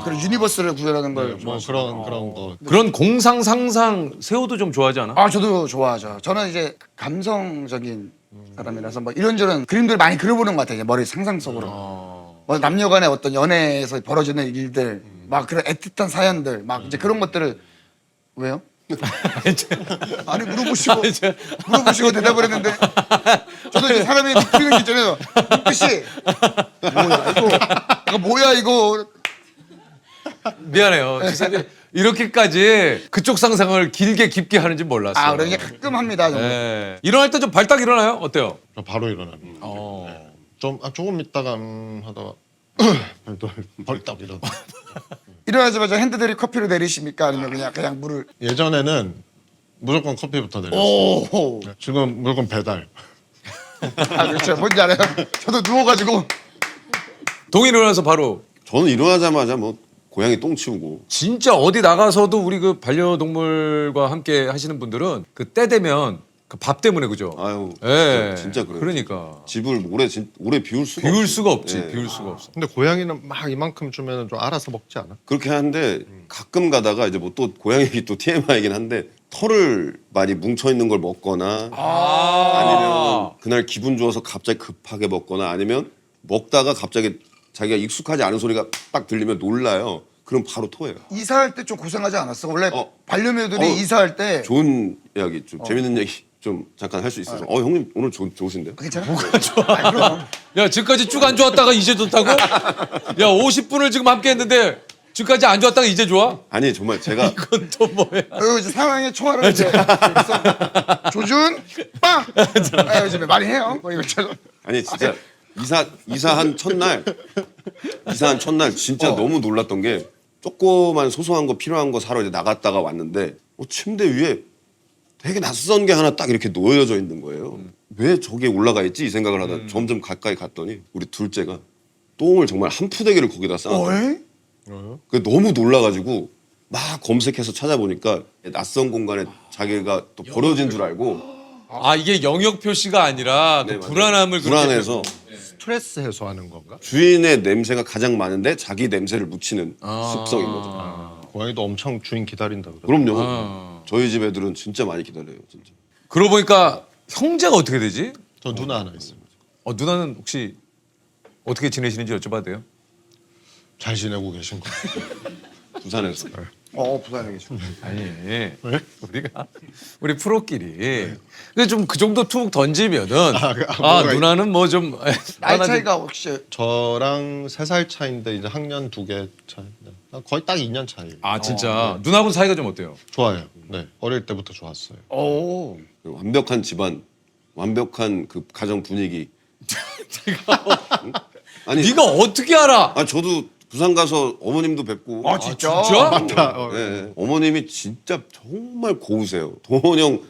그런 유니버스를 구현하는 걸. 뭐 그런 거. 그런 공상 상상 세호도 좀 좋아하지 않아? 저도 좋아하죠. 저는 이제 감성적인 사람이라서 뭐 이런저런 그림들 많이 그려보는 것 같아요. 이제 머리 상상 속으로. 뭐 남녀간의 어떤 연애에서 벌어지는 일들, 막 그런 애틋한 사연들, 막 이제 그런 것들을 왜요? 아니 물어보시고 대답을 했는데 저도 이제 사람이 느끼는 게 있잖아요. 씨 뭐야 이거 미안해요. 사실 이렇게까지 그쪽 상상을 길게 깊게 하는지 몰랐어요. 그런 게 가끔 합니다. 정말. 네. 일어날 때 좀 발딱 일어나요? 어때요? 저 바로 일어납니다. 조금 있다가 하다가 벌떡 일어나. 일어나자마자 핸드드립 커피를 내리십니까? 아니면 그냥 물을? 예전에는 무조건 커피부터 내렸어요. 오. 지금 무조건 배달. 그렇죠. 뭔지 알아요? 저도 누워가지고 동이 일어나서 바로 저는 일어나자마자 뭐 고양이 똥 치우고. 진짜 어디 나가서도 우리 그 반려동물과 함께 하시는 분들은 그 때 되면 그 밥 때문에 그죠? 아유 예. 진짜 그래요. 그러니까 집을 오래 비울 수가 비울 없어요. 수가 없지. 예. 비울 수가 없어. 근데 고양이는 막 이만큼 주면은 좀 알아서 먹지 않아? 그렇게 하는데 가끔 가다가 이제 뭐 또 고양이 또 TMI이긴 한데 털을 많이 뭉쳐 있는 걸 먹거나 아니면 그날 기분 좋아서 갑자기 급하게 먹거나 아니면 먹다가 갑자기 자기가 익숙하지 않은 소리가 딱 들리면 놀라요. 그럼 바로 토해요. 이사할 때 좀 고생하지 않았어? 원래 반려묘들이 어. 이사할 때 좋은 이야기, 좀 재밌는 얘기 좀 잠깐 할 수 있어서. 형님 오늘 좋으신데요? 괜찮아? 뭐가 좋아? 그럼. 야 지금까지 쭉 안 좋았다가 이제 좋다고? 야 50분을 지금 함께 했는데 지금까지 안 좋았다가 이제 좋아? 아니 정말 제가 이건 또 뭐야? 그리고 이제 상황의 초월을 이제 그래서 조준 빵. 요즘에 많이 해요. 뭐 이것저것. 아니 진짜 이사한 첫날 진짜 너무 놀랐던 게 조그만 소소한 거 필요한 거 사러 이제 나갔다가 왔는데 침대 위에 되게 낯선 게 하나 딱 이렇게 놓여져 있는 거예요. 왜 저게 올라가 있지 이 생각을 하다 점점 가까이 갔더니 우리 둘째가 똥을 정말 한 푸대기를 거기다 쌓았어요. 그 너무 놀라가지고 막 검색해서 찾아보니까 낯선 공간에 자기가 또 버려진 줄 알고 이게 영역 표시가 아니라 그 네, 맞아요. 불안함을 불안해서 스트레스 해소하는 건가? 주인의 냄새가 가장 많은데 자기 냄새를 묻히는 습성인 거죠. 고양이도 엄청 주인 기다린다 그러더라고요. 그럼요. 저희 집 애들은 진짜 많이 기다려요, 진짜. 그러고 보니까 형제가 어떻게 되지? 저 누나 하나 있어요. 누나는 혹시 어떻게 지내시는지 여쭤봐도 돼요? 잘 지내고 계신 거. 부산에서. 부산에 계셔. 아니 우리 프로끼리 근데 좀 그 정도 툭 던지면은 뭐가 누나는 뭐 좀 나이 차이가 혹시 저랑 3살 차인데 이제 학년 2개 차이. 거의 딱 2년 차이. 진짜 누나하고 사이가 좀 어때요? 좋아요. 네, 어릴 때부터 좋았어요. 완벽한 집안, 완벽한 그 가정 분위기. 응? 아니, 네가 어떻게 알아? 저도 부산 가서 어머님도 뵙고. 진짜? 네, 어머님이 진짜 정말 고우세요. 동원 형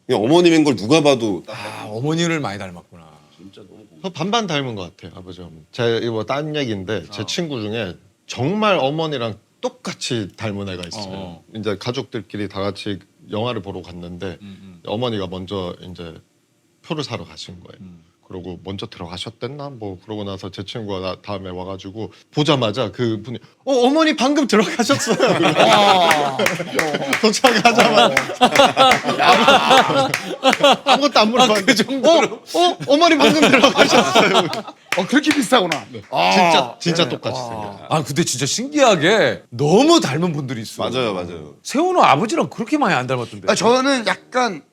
그냥 어머님인 걸 누가 봐도 어머니를 많이 닮았구나. 저 반반 닮은 것 같아요, 아버지 어머니. 제 이거 딴 얘기인데 제 친구 중에 정말 어머니랑 똑같이 닮은 애가 있어요. 이제 가족들끼리 다 같이 영화를 보러 갔는데 어머니가 먼저 이제 표를 사러 가신 거예요. 그러고 먼저 들어가셨댔나? 뭐 그러고 나서 제 친구가 다음에 와가지고 보자마자 그 분이 어머니 방금 들어가셨어요. 도착하자마자 아무것도 안 물어봤는데 그 정도로? 어머니 방금 들어가셨어요. 그렇게 비슷하구나. 진짜 똑같이 생겼어요. 근데 진짜 신기하게 너무 닮은 분들이 있어. 맞아요. 세훈은 아버지랑 그렇게 많이 안 닮았던데. 저는 약간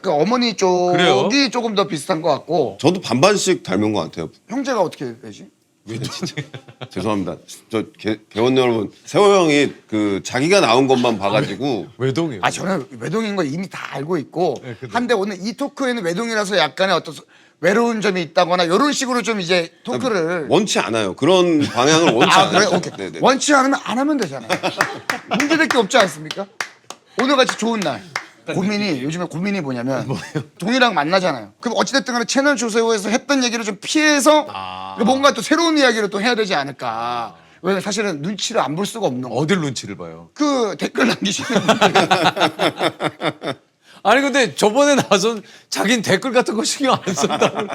어머니 쪽이 그래요? 조금 더 비슷한 것 같고 저도 반반씩 닮은 것 같아요. 형제가 어떻게 되지? 죄송합니다. 저 개원 여러분, 세호 형이 그 자기가 나온 것만 봐가지고 외동이에요. 저는 외동인 거 이미 다 알고 있고 한데 오늘 이 토크에는 외동이라서 약간의 어떤 외로운 점이 있다거나 이런 식으로 좀 이제 토크를 원치 않아요. 그런 방향을 원치 않아요. 그래? 오케이. 네네. 원치 않으면 안 하면 되잖아요. 문제될 게 없지 않습니까? 오늘같이 좋은 날 요즘에 고민이 뭐냐면 동이랑 만나잖아요. 그럼 어찌됐든 간에 채널 조세호에서 했던 얘기를 좀 피해서 뭔가 또 새로운 이야기를 또 해야 되지 않을까. 왜냐면 사실은 눈치를 안 볼 수가 없는 거. 어딜 눈치를 봐요? 그 댓글 남기시는 분들. 아니 근데 저번에 나선 자긴 댓글 같은 거 신경 안 쓴다고.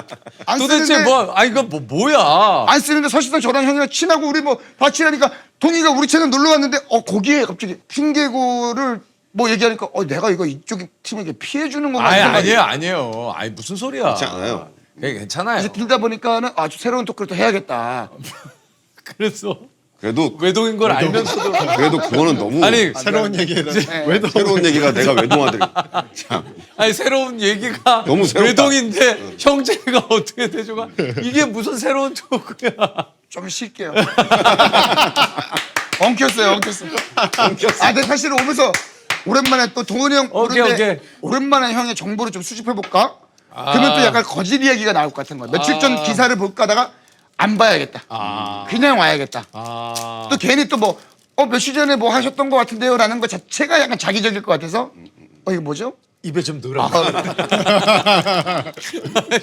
안 도대체 쓰는데- 이거 뭐야? 안 쓰는데 사실상 저랑 형이랑 친하고 우리 뭐 같이 하니까 동이가 우리 채널 놀러 왔는데 거기에 갑자기 핑계고를 뭐 얘기하니까 내가 이거 이쪽 팀에게 피해 주는 건가? 아니에요. 무슨 소리야? 그렇지 않아요. 괜찮아요. 이제 들다 보니까는 아주 새로운 토크를 또 해야겠다. 그래서 그래도 외동인 걸 알면서도 그래도 그거는 너무 아니 새로운 얘기를 새로운 얘기가 내가 외동아들. 참. 새로운 얘기가 너무 새롭다. 외동인데 형제가 어떻게 되죠가 이게 무슨 새로운 토크야? 좀 쉴게요. 엉켰어요. 근데 사실 오면서 오랜만에 또 동훈이 형 오케이. 부르는데 오랜만에 형의 정보를 좀 수집해 볼까? 그러면 또 약간 거짓 이야기가 나올 것 같은 거야. 며칠 전 기사를 볼까 하다가 안 봐야겠다. 그냥 와야겠다. 또 괜히 또 뭐 며칠 전에 뭐 하셨던 것 같은데요라는 것 자체가 약간 자기적일 것 같아서 이거 뭐죠? 입에 좀 넣으라.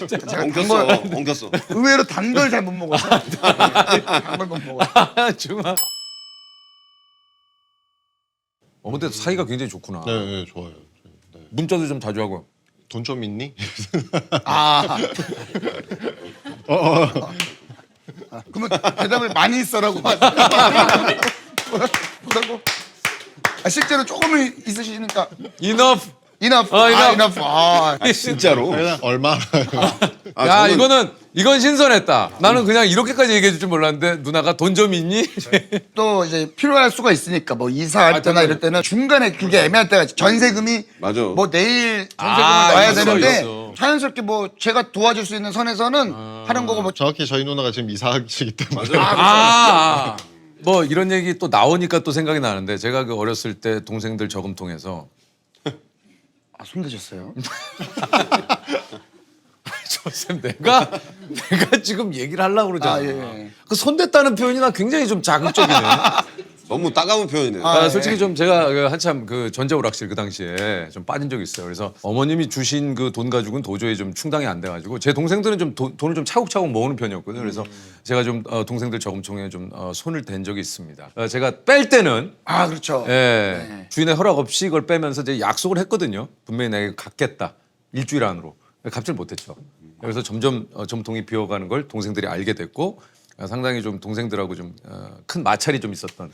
제가 엉켰어. 의외로 단 걸 잘 못 먹어서 단 걸 못 먹어. 정말. 근데 사이가 굉장히 좋구나. 네, 좋아요. 네. 문자도 좀 자주 하고. 돈 좀 있니? 그러면 대답을 많이 써라고 뭐라고? 실제로 조금은 있으시니까 Enough. enough. enough. enough. 진짜로. 얼마? 야 저는 이건 신선했다. 나는 그냥 이렇게까지 얘기해 줄 줄 몰랐는데 누나가 돈 좀 있니? 또 이제 필요할 수가 있으니까 뭐 이사할 때나 이럴 때는 중간에 그게 애매할 때가 있지. 전세금이 맞아. 뭐 내일 전세금을 넣어야 있어, 되는데 있어. 자연스럽게 뭐 제가 도와줄 수 있는 선에서는 하는 거고 뭐 정확히 저희 누나가 지금 이사하시기 때문에 뭐 이런 얘기 또 나오니까 또 생각이 나는데 제가 그 어렸을 때 동생들 저금통에서 손대셨어요? 쌤 내가 지금 얘기를 하려고 그러잖아. 예. 그 손댔다는 표현이 나 굉장히 좀 자극적이네. 너무 따가운 표현이네요. 솔직히 좀 제가 그 한참 그 전자오락실 그 당시에 좀 빠진 적이 있어요. 그래서 어머님이 주신 그 돈 가지고는 도저히 좀 충당이 안 돼가지고 제 동생들은 좀 돈을 좀 차곡차곡 모으는 편이었거든요. 그래서 제가 좀 동생들 저금통에 좀 손을 댄 적이 있습니다. 제가 뺄 때는 그렇죠. 주인의 허락 없이 그걸 빼면서 이제 약속을 했거든요. 분명히 내가 갖겠다. 일주일 안으로. 갑질 못했죠. 그래서 점점 점통이 비어가는 걸 동생들이 알게 됐고 상당히 좀 동생들하고 좀 큰 마찰이 좀 있었던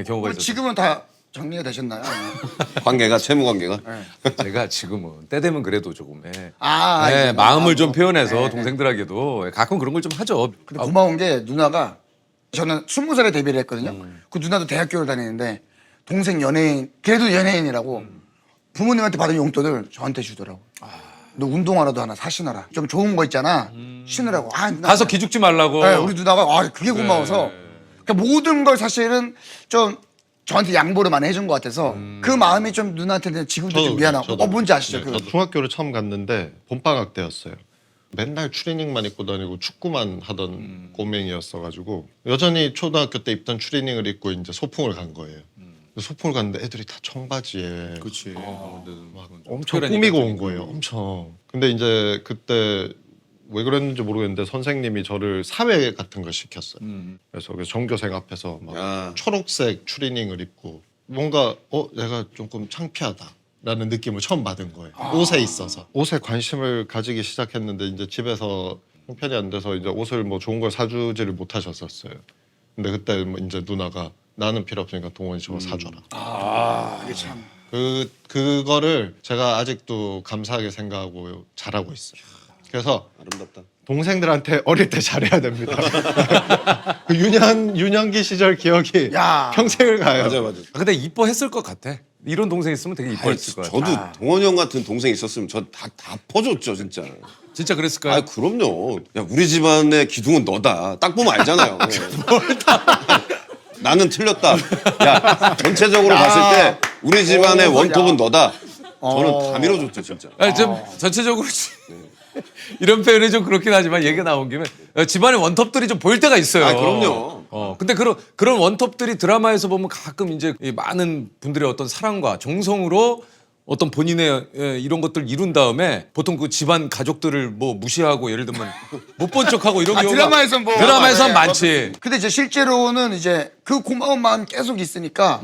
경우가 있었어요. 지금은 다 정리가 되셨나요? 관계가 채무 관계가 제가 지금은 때 되면 그래도 조금 이제 마음을 좀 표현해서 네. 동생들에게도 가끔 그런 걸 좀 하죠. 근데 고마운 게 누나가 저는 20살에 데뷔를 했거든요. 그 누나도 대학교를 다니는데 동생 연예인 그래도 연예인이라고 부모님한테 받은 용돈을 저한테 주더라고. 너 운동화라도 하나 사시너라. 좀 좋은 거 있잖아. 신으라고. 누나. 가서 기죽지 말라고. 네, 우리 누나가 그게 고마워서 그러니까 모든 걸 사실은 좀 저한테 양보를 많이 해준 것 같아서 그 마음이 좀 누나한테는 지금도 좀 미안하고 뭔지 아시죠? 네, 그거? 저 중학교를 처음 갔는데 봄방학 때였어요. 맨날 추리닝만 입고 다니고 축구만 하던 꼬맹이였어가지고 여전히 초등학교 때 입던 추리닝을 입고 이제 소풍을 간 거예요. 소풍을 갔는데 애들이 다 청바지에 그렇지. 막 엄청 꾸미고 온 거예요. 엄청. 근데 이제 그때 왜 그랬는지 모르겠는데 선생님이 저를 사회 같은 걸 시켰어요. 그래서 그 전교생 앞에서 막 야. 초록색 추리닝을 입고 뭔가 내가 조금 창피하다라는 느낌을 처음 받은 거예요. 옷에 있어서. 옷에 관심을 가지기 시작했는데 이제 집에서 형편이 안 돼서 이제 옷을 뭐 좋은 걸 사주지를 못하셨었어요. 근데 그때 뭐 이제 누나가 나는 필요 없으니까 동원이 저거 사줘라. 이게 참. 그거를 제가 아직도 감사하게 생각하고 잘하고 있어요. 그래서 아름답다. 동생들한테 어릴 때 잘해야 됩니다. 그 유년기 시절 기억이 야. 평생을 가요. 맞아. 근데 이뻐했을 것 같아. 이런 동생 있으면 되게 이뻐했을 것 같아. 저도 동원이 형 같은 동생 있었으면 저 다 퍼줬죠 진짜. 진짜 그랬을까요? 아 그럼요. 야 우리 집안의 기둥은 너다. 딱 보면 알잖아요. 나는 틀렸다. 야 전체적으로 봤을 때 우리 집안의 원톱은 너다. 저는 다 밀어줬죠 진짜. 좀 전체적으로 이런 표현이 좀 그렇긴 하지만 얘기가 나온 김에 집안의 원톱들이 좀 보일 때가 있어요. 아, 그럼요. 근데 그런 원톱들이 드라마에서 보면 가끔 이제 이 많은 분들의 어떤 사랑과 정성으로 어떤 본인의 이런 것들을 이룬 다음에 보통 그 집안 가족들을 뭐 무시하고 예를 들면 못 본 척하고 이런 경우가 드라마에선 뭐 드라마에선 많지. 근데 이제 실제로는 이제 그 고마운 마음 계속 있으니까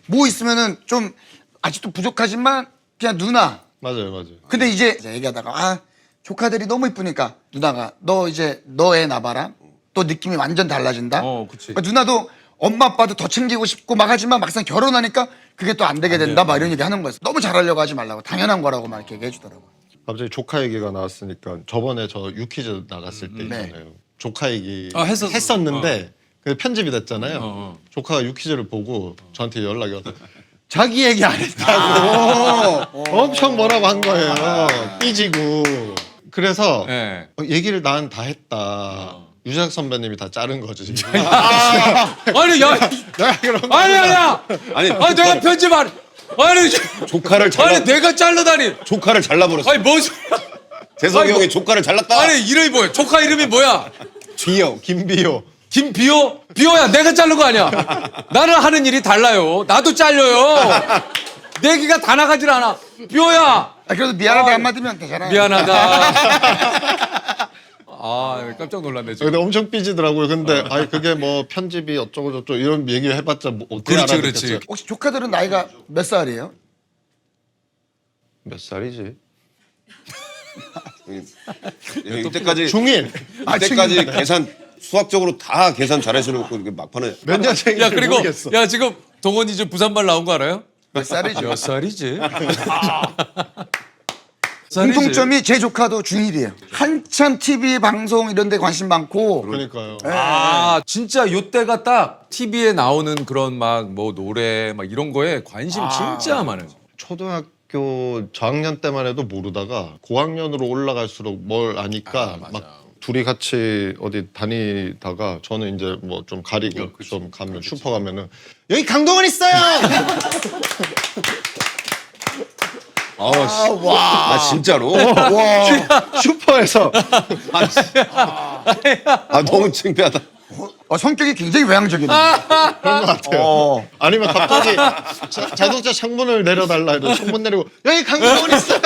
뭐 있으면은 좀 아직도 부족하지만 그냥 누나. 맞아요. 근데 이제 얘기하다가 조카들이 너무 이쁘니까 누나가 너 이제 너 애 낳아봐라. 또 느낌이 완전 달라진다. 그치. 그러니까 누나도 엄마 아빠도 더 챙기고 싶고 막 하지만 막상 결혼하니까 그게 또 안 되게 된다. 막 이런 얘기 하는 거였어. 너무 잘하려고 하지 말라고. 당연한 거라고 막 이렇게 얘기해 주더라고. 갑자기 조카 얘기가 나왔으니까 저번에 저 유퀴즈 나갔을 때 있잖아요. 조카 얘기 했었는데 그 편집이 됐잖아요. 조카가 유퀴즈를 보고 저한테 연락이 와서 자기 얘기 안 했다고 엄청 뭐라고 한 거예요. 삐지고. 그래서 네. 얘기를 난 다 했다. 유작 선배님이 다 자른 거지. 아니 야 아니야. 아니 내가 편집 안. 아니 조카를 잘라 내가 잘라다니. 조카를 잘라버렸어. 아니 뭔 소리야. 재석이 아니, 형이 조카를 잘랐다. 아니 이름이 뭐야? 조카 이름이 뭐야? 비요, 김비요. 김비호? 비호야 내가 자른 거 아니야. 나는 하는 일이 달라요. 나도 잘려요. 내 얘기가 다 나가질 않아. 비호야 그래도 미안하다 한마디면 되잖아요. 미안하다. 깜짝 놀랐네 지금. 근데 엄청 삐지더라고요. 근데 아니 그게 뭐 편집이 어쩌고 저쩌고 이런 얘기 해봤자 뭐 어떻게 그렇지, 알아듣겠어요. 그렇지. 혹시 조카들은 나이가 몇 살이에요? 몇 살이지? 이때까지 중1. 이때까지 계산 수학적으로 다 계산 잘하시놓고 이렇게 막판에 몇 년생인지 야 그리고 모르겠어. 야 지금 동원이 지금 부산말 나온 거 알아요? 몇 살이죠? 몇 살이지? 공통점이 제 조카도 중1이에요. 한참 TV 방송 이런 데 관심 많고 그러니까요. 진짜 요때가 딱 TV에 나오는 그런 막 뭐 노래 막 이런 거에 관심 진짜 많아요. 초등학교 저학년 때만 해도 모르다가 고학년으로 올라갈수록 뭘 아니까 막 둘이 같이 어디 다니다가 저는 이제 뭐 좀 가리고 좀 가면 슈퍼 가면은 여기 강동원 있어요. 아 진짜로? 슈퍼에서 너무 창피하다. 성격이 굉장히 외향적이네요. 그런 것 같아요. 아니면 갑자기 자동차 창문을 내려달라 해도 창문 내리고 여기 강동원 있어요.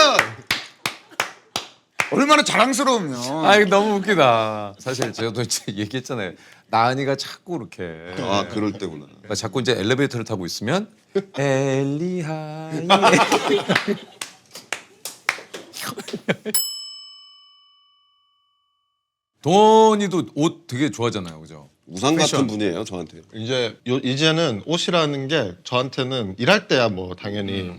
얼마나 자랑스러우면. 이거 너무 웃기다. 사실 저도 이제 얘기했잖아요. 나은이가 자꾸 이렇게 그럴 때구나. 그러니까 자꾸 이제 엘리베이터를 타고 있으면 엘리하이 동원이도 옷 되게 좋아하잖아요, 그죠? 우상 패션. 같은 분이에요 저한테. 이제는 옷이라는 게 저한테는 일할 때야 뭐 당연히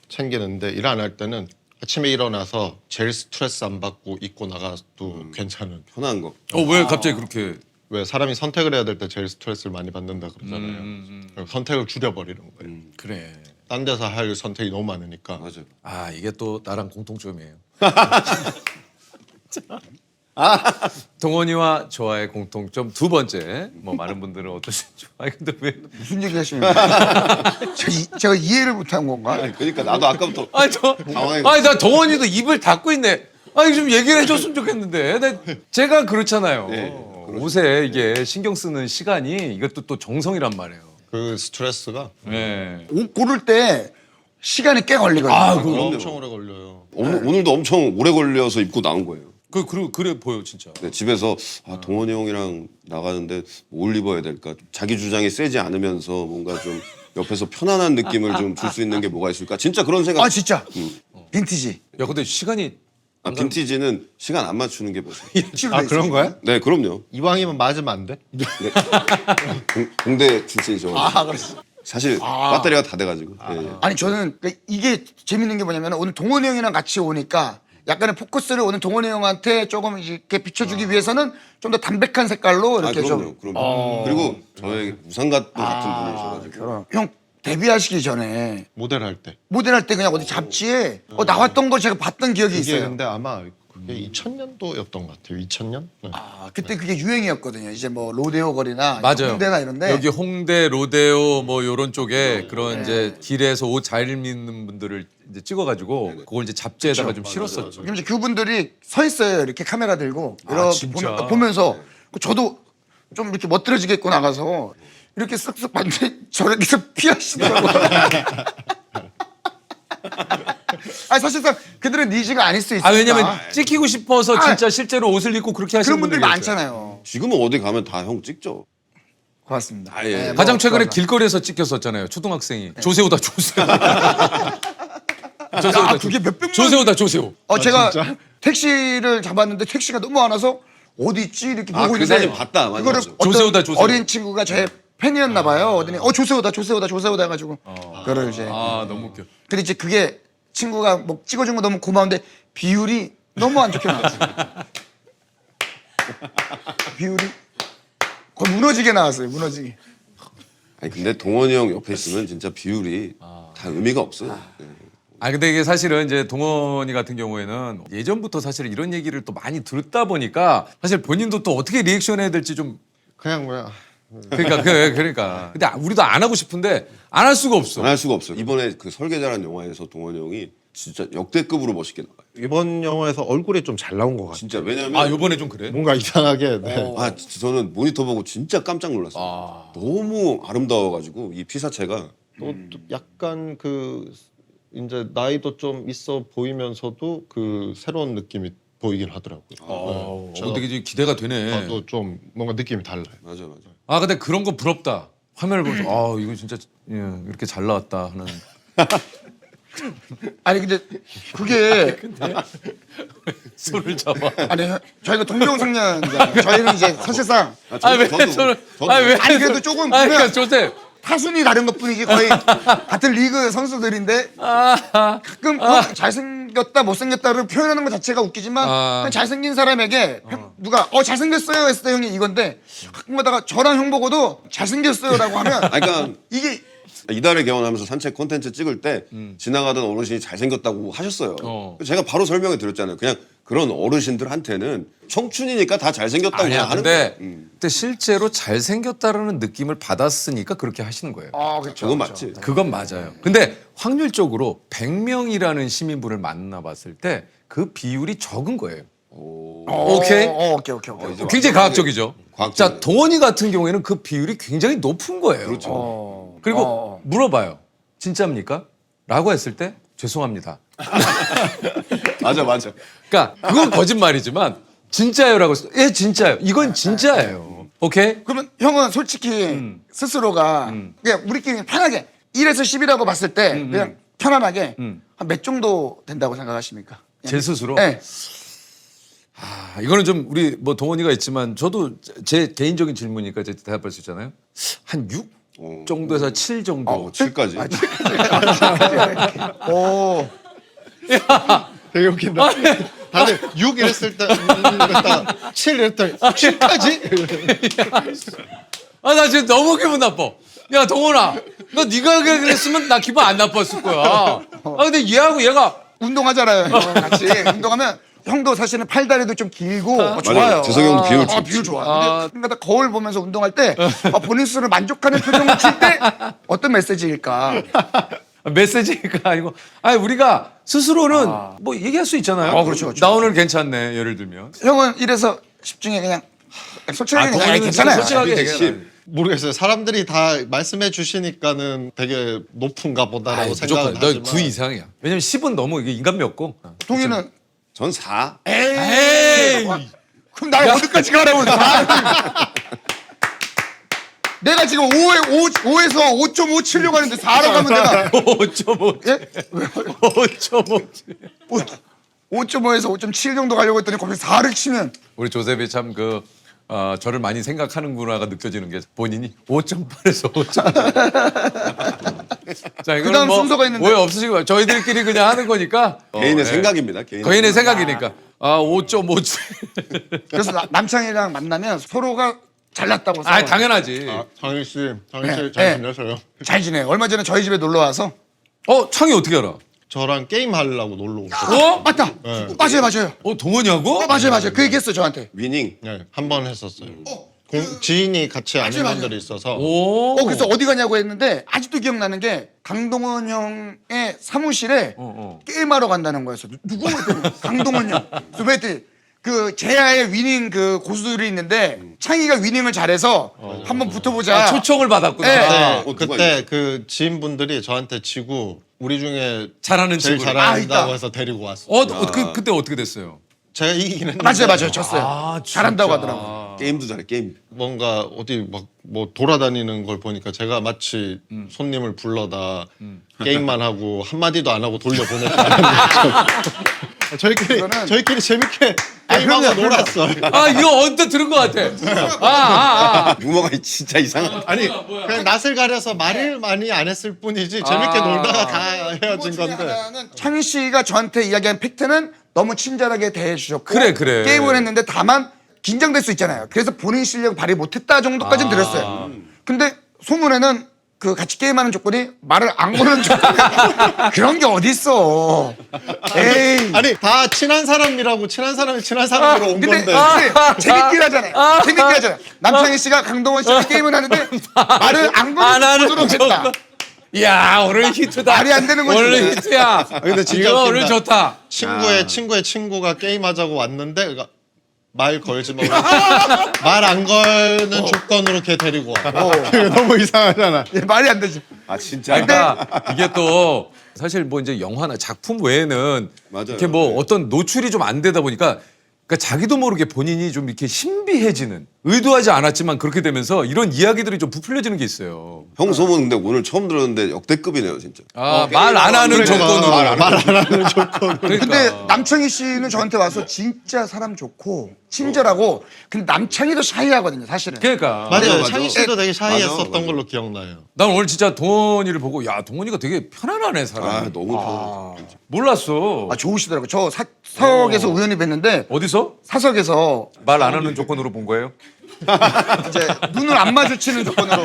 챙기는데 일 안 할 때는 아침에 일어나서 제일 스트레스 안 받고 입고 나가도 괜찮은. 편한 거. 왜 갑자기 그렇게? 왜 사람이 선택을 해야 될 때 제일 스트레스를 많이 받는다 그러잖아요. 선택을 줄여버리는 거예요. 그래. 딴 데서 할 선택이 너무 많으니까. 맞아. 아 이게 또 나랑 공통점이에요. 동원이와 저와의 공통점 두 번째. 뭐 많은 분들은 어떠신지. 아니 근데 왜? 무슨 얘기 하시는 거예요? 제가 이해를 못한 건가? 그러니까 나도 아까부터 당황해. 아니 나 동원이도 입을 닫고 있네. 아니 좀 얘기를 해줬으면 좋겠는데. 제가 그렇잖아요. 네, 옷에 이게 신경 쓰는 시간이 이것도 또 정성이란 말이에요. 그 스트레스가 네. 옷 고를 때 시간이 꽤 걸리거든요. 엄청 오래 걸려요. 오늘도 엄청 오래 걸려서 입고 나온 거예요. 그래 보여 진짜. 네, 집에서 동원이 형이랑 나가는데 뭘 입어야 될까? 자기 주장이 세지 않으면서 뭔가 좀 옆에서 편안한 느낌을 좀 줄 수 있는 게 뭐가 있을까? 진짜 그런 생각. 아 진짜 빈티지. 야 근데 시간이 빈티지는 시간 안 맞추는 게 뭐죠? 아 그런 거야? 네, 그럼요. 이왕이면 맞으면 안 돼? 공대 출신이죠. 그랬어. 사실 배터리가 다 돼가지고. 예, 예. 아니 저는 이게 재밌는 게 뭐냐면 오늘 동원이 형이랑 같이 오니까 약간의 포커스를 오늘 동원이 형한테 조금 이렇게 비춰주기 위해서는 좀 더 담백한 색깔로 이렇게 그럼요, 좀. 그럼요. 그리고 저의 우상같은 같은 분이셔가지고. 형 데뷔하시기 전에 모델 할 때. 모델할 때 그냥 어디 잡지에 나왔던 걸 제가 봤던 기억이 이게 있어요. 근데 아마 그게 2000년도였던 것 같아요. 2000년? 네. 그때 그게 유행이었거든요. 이제 뭐 로데오 거리나 맞아요. 홍대나 이런데 여기 홍대 로데오 뭐 요런 쪽에 그런 이제 길에서 옷 잘 입는 분들을 이제 찍어가지고 그걸 이제 잡지에다가 좀 실었었죠. 그럼 이제 그분들이 서 있어요. 이렇게 카메라 들고 이렇게 진짜? 보면서 저도 좀 이렇게 멋들어지겠고 나가서 이렇게 쓱쓱 봤는데 저렇게 해서 피하시더라고요. 아니 사실상 그들은 니즈가 아닐 수 있으니까. 아 왜냐면 찍히고 싶어서 진짜 실제로 옷을 입고 그렇게 하시는 그런 분들이 분들이 있어요. 많잖아요. 지금은 어디 가면 다 형 찍죠. 고맙습니다. 예. 네, 가장 뭐, 최근에 고맙습니다. 길거리에서 찍혔었잖아요. 초등학생이 조세호다 조세호. 조세호다 그게 몇백만- 조세호다 조세호. 제가 택시를 잡았는데 택시가 너무 안 와서 어디 있지 이렇게 보고 그 있는데 사진 봤다. 맞아, 그거를 맞아. 어떤 조세호다, 조세호. 어린 친구가 제 팬이었나 봐요. 어더니 조세호다 조세호다 조세호다 해가지고 그거를 이제 아 너무 웃겨. 근데 이제 그게 친구가 뭐 찍어준 거 너무 고마운데 비율이 너무 안 좋게 나왔어요. 비율이 거의 무너지게 나왔어요. 무너지게. 아니 근데 동원이 형 옆에 있으면 진짜 비율이 다 의미가 없어요. 예. 아 근데 이게 사실은 이제 동원이 같은 경우에는 예전부터 사실 이런 얘기를 또 많이 듣다 보니까 사실 본인도 또 어떻게 리액션해야 될지 좀 그냥 뭐야. 그러니까 근데 우리도 안 하고 싶은데 안 할 수가 없어. 안 할 수가 없어요. 이번에 그 설계자라는 영화에서 동원이 형이 진짜 역대급으로 멋있게 나와요. 이번 영화에서 얼굴이 좀 잘 나온 것 같아요. 진짜 왜냐면 아 요번에 좀 그래? 뭔가 이상하게. 네. 진짜 저는 모니터 보고 진짜 깜짝 놀랐어요. 너무 아름다워가지고 이 피사체가 또 약간 그 이제 나이도 좀 있어 보이면서도 그 새로운 느낌이 보이긴 하더라고요. 네. 되게 지금 기대가 되네. 봐도 좀 뭔가 느낌이 달라요. 맞아. 아 근데 그런 거 부럽다. 화면을 보면서 아 이거 진짜 이렇게 잘 나왔다 하는. 아니 근데 그게 손을 잡아. 아니 저희가 동병상련이잖아요. 저희는 이제 사실상 아왜 저도- 손을? 저도- 아왜 아니, 그래도 조금 아니 그러니까 보면- 조셉. 타순이 다른 것뿐이지 거의 같은 리그 선수들인데 가끔 잘생겼다 못생겼다를 표현하는 것 자체가 웃기지만 그냥 잘생긴 사람에게 누가 잘생겼어요 했을 때 형이 이건데 가끔가다가 저랑 형 보고도 잘생겼어요라고 하면 그러니까 이게 이달의 개원하면서 산책 콘텐츠 찍을 때 지나가던 어르신이 잘생겼다고 하셨어요. 제가 바로 설명해 드렸잖아요. 그냥 그런 어르신들한테는 청춘이니까 다 잘생겼다고 아니야. 그냥 하는 근데 거예요. 근데 실제로 잘생겼다라는 느낌을 받았으니까 그렇게 하시는 거예요. 그렇죠. 그건 맞지. 그건 맞아요. 근데 확률적으로 100명이라는 시민분을 만나봤을 때 그 비율이 적은 거예요. 오케이? 오케이. 굉장히 과학적이죠. 과학적이네. 자, 동원이 같은 경우에는 그 비율이 굉장히 높은 거예요. 그렇죠. 그리고 물어봐요. 진짜입니까? 라고 했을 때 죄송합니다. 맞아. 네. 그러니까 그건 거짓말이지만 진짜요라고 했을 때 예, 진짜요. 이건 진짜예요. 오케이? 그러면 형은 솔직히 스스로가 그냥 우리끼리 편하게 1에서 10이라고 봤을 때 그냥 편안하게 한 몇 정도 된다고 생각하십니까? 제 스스로 네. 이거는 좀 우리 뭐 동원이가 있지만 저도 제 개인적인 질문이니까 제가 대답할 수 있잖아요. 한 6 정도에서 7 정도. 7까지. 오. 되게 웃긴다. 다들 6 이랬을 때 이랬다가 7 이랬더니 7까지? 나 지금 너무 기분 나빠. 야 동원아, 너 네가 그랬으면 나 기분 안 나빴을 거야. 근데 얘하고 얘가 운동하잖아요. 형 같이 운동하면 형도 사실은 팔다리도 좀 길고 좋아요. 맞아요. 재석이 형도 비율 좋지. 비율 좋아. 근데 그러니까 거울 보면서 운동할 때 본인 스스로 만족하는 표정을 칠 때 어떤 메시지일까? 메시지가 아니고, 우리가 스스로는 뭐 얘기할 수 있잖아요. 그렇죠. 나 오늘 괜찮네. 예를 들면. 형은 이래서 10 중에 그냥 솔직하게 그냥 동원이는 괜찮아요. 솔직하게 되게 얘기해. 모르겠어요. 사람들이 다 말씀해 주시니까는 되게 높은가 보다라고 무조건 생각은 너 하지만 9 이상이야. 왜냐면 10은 너무 이게 인간미 없고. 동이는 전 4. 에이. 그럼 나 어디까지 가라고? 내가 지금 5에서 5.5 치려고 하는데 4로 가면 내가 5.5. 예? 5.5. 5.5에서 5.7 정도 가려고 했더니 거기서 4를 치면 우리 조셉이 참 저를 많이 생각하는구나가 느껴지는 게 본인이 5.8에서 5.8. 자, 이거는 그다음 뭐 순서가 있는데. 오해 없으시고 저희들끼리 그냥 하는 거니까. 개인의 예. 생각입니다. 개인의 생각이니까. 5.5. 그래서 남창이랑 만나면 서로가 잘났다고 싸워요. 당연하지. 장희 씨 네, 잘 네. 지내세요? 잘 지내요. 얼마 전에 저희 집에 놀러 와서 창이 어떻게 알아? 저랑 게임 하려고 놀러 오셨어요. 맞다. 맞아요. 동원이하고? 맞아요. 그 얘기했어 저한테. 위닝. 네, 한 번 했었어요. 지인이 같이 아는 맞아요. 분들이 있어서 오. 그래서 어디 가냐고 했는데 아직도 기억나는 게 강동원 형의 사무실에 게임하러 간다는 거였어. 누구 했더니 강동원 형. 그래서 왜 했더니 그 제야의 위닝 그 고수들이 있는데 창희가 위닝을 잘해서 한번 붙어보자. 초청을 받았구나. 네. 네, 누가 그때 그 지인분들이 저한테 지고 우리 중에 잘하는 제일 친구. 있다. 잘한다고 해서 데리고 왔어요. 그때 어떻게 됐어요? 제가 이기긴 했는데 맞아요. 졌어요. 잘한다고 하더라고. 게임도 잘해. 게임. 뭔가 어디 막 뭐 돌아다니는 걸 보니까 제가 마치 손님을 불러다 게임만 하고 한마디도 안 하고 돌려보냈다는 저희끼리 재밌게 게임하고 그럼요. 놀았어요. 이거 언뜻 들은 것 같아. 유머가 진짜 이상한. 아니 그냥 낯을 가려서 말을 많이 안 했을 뿐이지 재밌게 놀다가 다 헤어진 건데 창희 씨가 저한테 이야기한 팩트는 너무 친절하게 대해주셨고 그래. 게임을 했는데 다만 긴장될 수 있잖아요. 그래서 본인 실력 발휘 못했다 정도까지는 들었어요. 근데 소문에는 그 같이 게임하는 조건이 말을 안 거는 조건이 그런 게 어딨어. 에이. 아니 다 친한 사람이라고 친한 사람이 친한 사람으로 온 근데 건데 재밌긴 하잖아요. 재밌긴 하잖아요. 남창희 씨가 강동원 씨랑 게임을 하는데 말을 안 안 하는 거는 조건으로 했다. 이야, 오늘 히트다. 말이 안 되는 거지. 오늘 히트야. 근데 진짜 이거 웃긴다. 오늘 좋다. 친구의 친구가 게임하자고 왔는데 그러니까 말 걸지 마. 말 안 걸는 조건으로 걔 데리고 와. 너무 이상하잖아. 예, 말이 안 되지. 아 진짜. 그러니까 이게 또 사실 뭐 이제 영화나 작품 외에는 맞아요. 이렇게 뭐 네. 어떤 노출이 좀 안 되다 보니까 그러니까 자기도 모르게 본인이 좀 이렇게 신비해지는 의도하지 않았지만 그렇게 되면서 이런 이야기들이 좀 부풀려지는 게 있어요. 형 소문 근데 오늘 처음 들었는데 역대급이네요 진짜. 말 안 하는 조건으로. 말 안 하는 조건으로. 그러니까. 근데 남창희 씨는 저한테 와서 진짜 사람 좋고 친절하고 근데 남창희도 샤이하거든요 사실은. 그러니까. 맞아요. 맞아. 창희 씨도 되게 샤이했었던 맞아. 걸로 기억나요. 난 오늘 진짜 동원이를 보고 야 동원이가 되게 편안하네 사람. 아 너무 편해. 몰랐어. 좋으시더라고요. 저 사석에서 우연히 뵀는데 어디서? 사석에서 말 안 하는 조건으로 본 거예요? 이제 눈을 안 마주치는 조건으로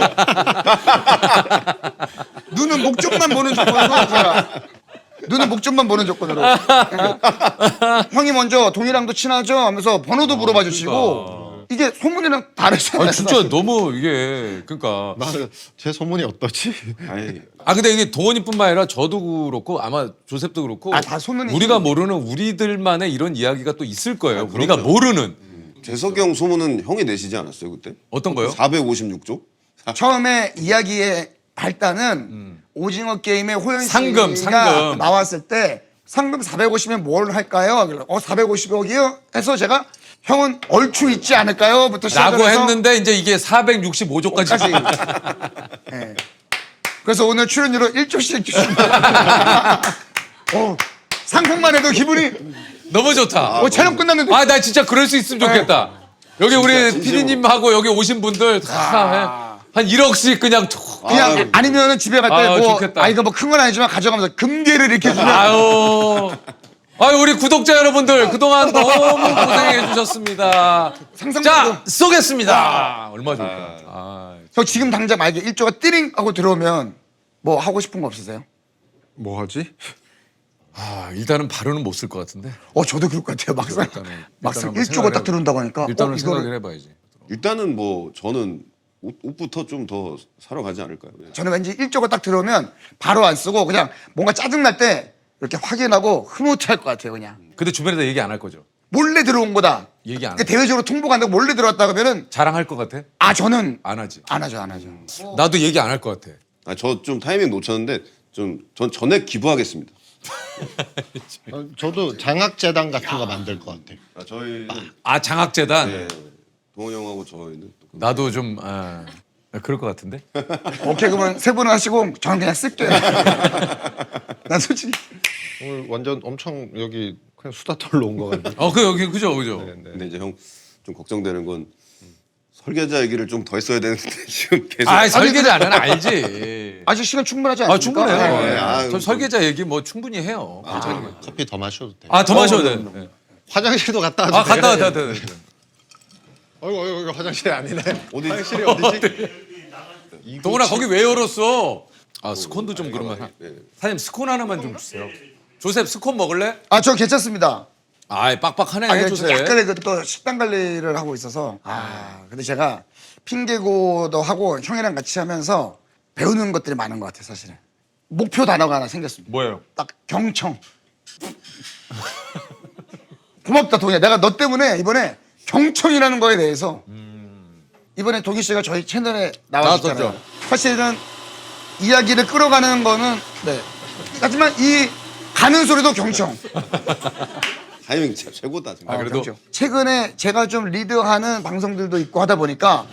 눈은 목적만 보는 조건으로 제가 눈은 목적만 보는 조건으로 형이 먼저 동이랑도 친하죠 하면서 번호도 물어봐 주시고 이게 소문이랑 다르잖아요. 진짜 너무 이게 그러니까. 나는 제 소문이 어떠지? 아이, 근데 이게 동원이뿐만 아니라 저도 그렇고 아마 조셉도 그렇고 다 소문이 우리가 모르는 우리들만의 이런 이야기가 또 있을 거예요. 우리가 모르는 재석이 형 소문은 형이 내시지 않았어요 그때? 어떤 거요? 456조? 처음에 이야기의 발단은 오징어 게임의 호연 상금, 씨가 상금. 나왔을 때 상금 450이면 뭘 할까요? 450억이요? 해서 제가 형은 얼추 있지 않을까요? 부터 시작을 라고 해서 했는데 이제 이게 465조까지 까지. 예. 그래서 오늘 출연료로 1조씩 주십니다. 상상만 해도 기분이 너무 좋다. 촬영 끝났는데. 아, 나 진짜 그럴 수 있으면 좋겠다. 여기 우리 진심으로. PD님하고 여기 오신 분들 다 한 1억씩 그냥 툭. 그냥 아니면은 집에 갈 때 아, 뭐 좋겠다. 이거 뭐 큰 건 아니지만 가져가면서 금괴를 이렇게 주면 아유, 우리 구독자 여러분들 그동안 너무 고생해 주셨습니다. 자, 쏘겠습니다. 얼마 좋을까. 아, 저 지금 당장 만약에 1조가 띠링 하고 들어오면 뭐 하고 싶은 거 없으세요? 뭐 하지? 일단은 바로는 못 쓸 것 같은데. 저도 그럴 것 같아요. 막상 막상 한번 1조가 생각을 딱 들어온다고 하니까 일단은 이거를 생각을 해봐야지. 일단은 뭐 저는 옷부터 좀 더 사러 가지 않을까요? 저는 왠지 1조가 딱 들어오면 바로 안 쓰고 그냥 뭔가 짜증 날 때 이렇게 확인하고 흐뭇할 것 같아요. 그냥 근데 주변에다 얘기 안 할 거죠. 몰래 들어온 거다. 얘기 안 그러니까 해. 대외적으로 통보가 안 되고 몰래 들어왔다 그러면은 자랑할 것 같아? 저는 안 하지. 안 하죠. 나도 얘기 안 할 것 같아. 저 좀 타이밍 놓쳤는데 전 전액 기부하겠습니다. 저도 장학재단 같은 거 만들 것 같아요. 저희는 장학재단. 네, 동원 형하고 저희는 나도 좀 그럴 것 같은데. 오케이 그러면 세 분은 하시고 저는 그냥 쓸게요. 난 솔직히 오늘 완전 엄청 여기 그냥 수다 떨러 온 거 같아요. 여기 그죠. 근데 이제 형 좀 걱정되는 건 설계자 얘기를 좀 더 했어야 되는데 지금 계속 설계자는 알지. 아직 시간 충분하지 않습니까? 충분해요. 네, 네. 아, 저 설계자 얘기 뭐 충분히 해요. 커피 더 마셔도 돼요. 더 마셔도 돼. 네. 화장실도 갔다 와도 돼요. 갔다 왔다. 어이구 이거 화장실이 아니네. 어디 화장실이 어디지? 동훈아 거기 왜 열었어? 스콘도 좀 그러면. 네. 사장님 스콘 하나만 좀 주세요. 조셉 스콘 먹을래? 저 괜찮습니다. 빡빡하네 조셉. 약간의 또 식단 관리를 하고 있어서 근데 제가 핑계고도 하고 형이랑 같이 하면서 배우는 것들이 많은 것 같아요. 사실은 목표 단어가 하나 생겼습니다. 뭐예요? 딱 경청. 고맙다 동희야. 내가 너 때문에 이번에 경청이라는 거에 대해서 이번에 동희 씨가 저희 채널에 나와주잖아요. 나왔었죠. 사실은 이야기를 끌어가는 거는 하지만 이 가는 소리도 경청. 타이밍 최고다. 정말. 그래도 경청. 최근에 제가 좀 리드하는 방송들도 있고 하다 보니까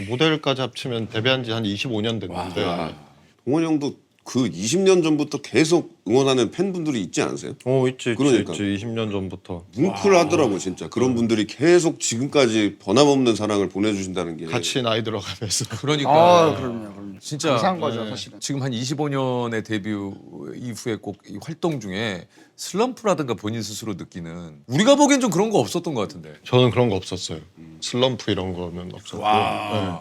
모델까지 합치면 데뷔한 지 한 25년 됐는데. 동원 형도 그 20년 전부터 계속 응원하는 팬분들이 있지 않으세요? 있지 그러니까. 20년 전부터. 뭉클하더라고 진짜. 그런 분들이 계속 지금까지 변함없는 사랑을 보내주신다는 게. 같이 나이 들어가면서. 그러니까 그럼요. 진짜 감사한 거죠, 사실은. 지금 한 25년의 데뷔 이후에 꼭 이 활동 중에 슬럼프라든가 본인 스스로 느끼는 우리가 보기엔 좀 그런 거 없었던 것 같은데. 저는 그런 거 없었어요. 슬럼프 이런 거는 없었고. 네.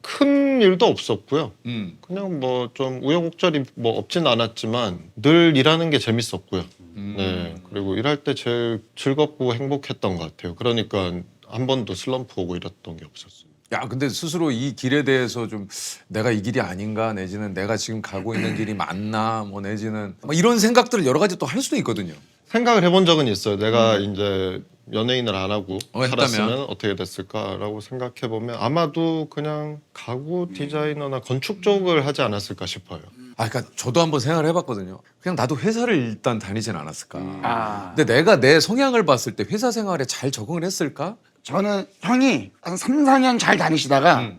큰 일도 없었고요. 그냥 뭐 좀 우여곡절이 뭐 없진 않았지만 늘 일하는 게 재밌었고요. 네. 그리고 일할 때 제일 즐겁고 행복했던 것 같아요. 그러니까 한 번도 슬럼프 오고 이랬던 게 없었어요. 야, 근데 스스로 이 길에 대해서 좀 내가 이 길이 아닌가 내지는 내가 지금 가고 있는 길이 맞나 뭐 내지는 뭐 이런 생각들을 여러 가지 또 할 수도 있거든요. 생각을 해본 적은 있어요. 내가 이제 연예인을 안 하고 했다면? 살았으면 어떻게 됐을까라고 생각해 보면 아마도 그냥 가구 디자이너나 건축 쪽을 하지 않았을까 싶어요. 그러니까 저도 한번 생각을 해봤거든요. 그냥 나도 회사를 일단 다니진 않았을까. 근데 내가 내 성향을 봤을 때 회사 생활에 잘 적응을 했을까? 저는 형이 한 3, 4년 잘 다니시다가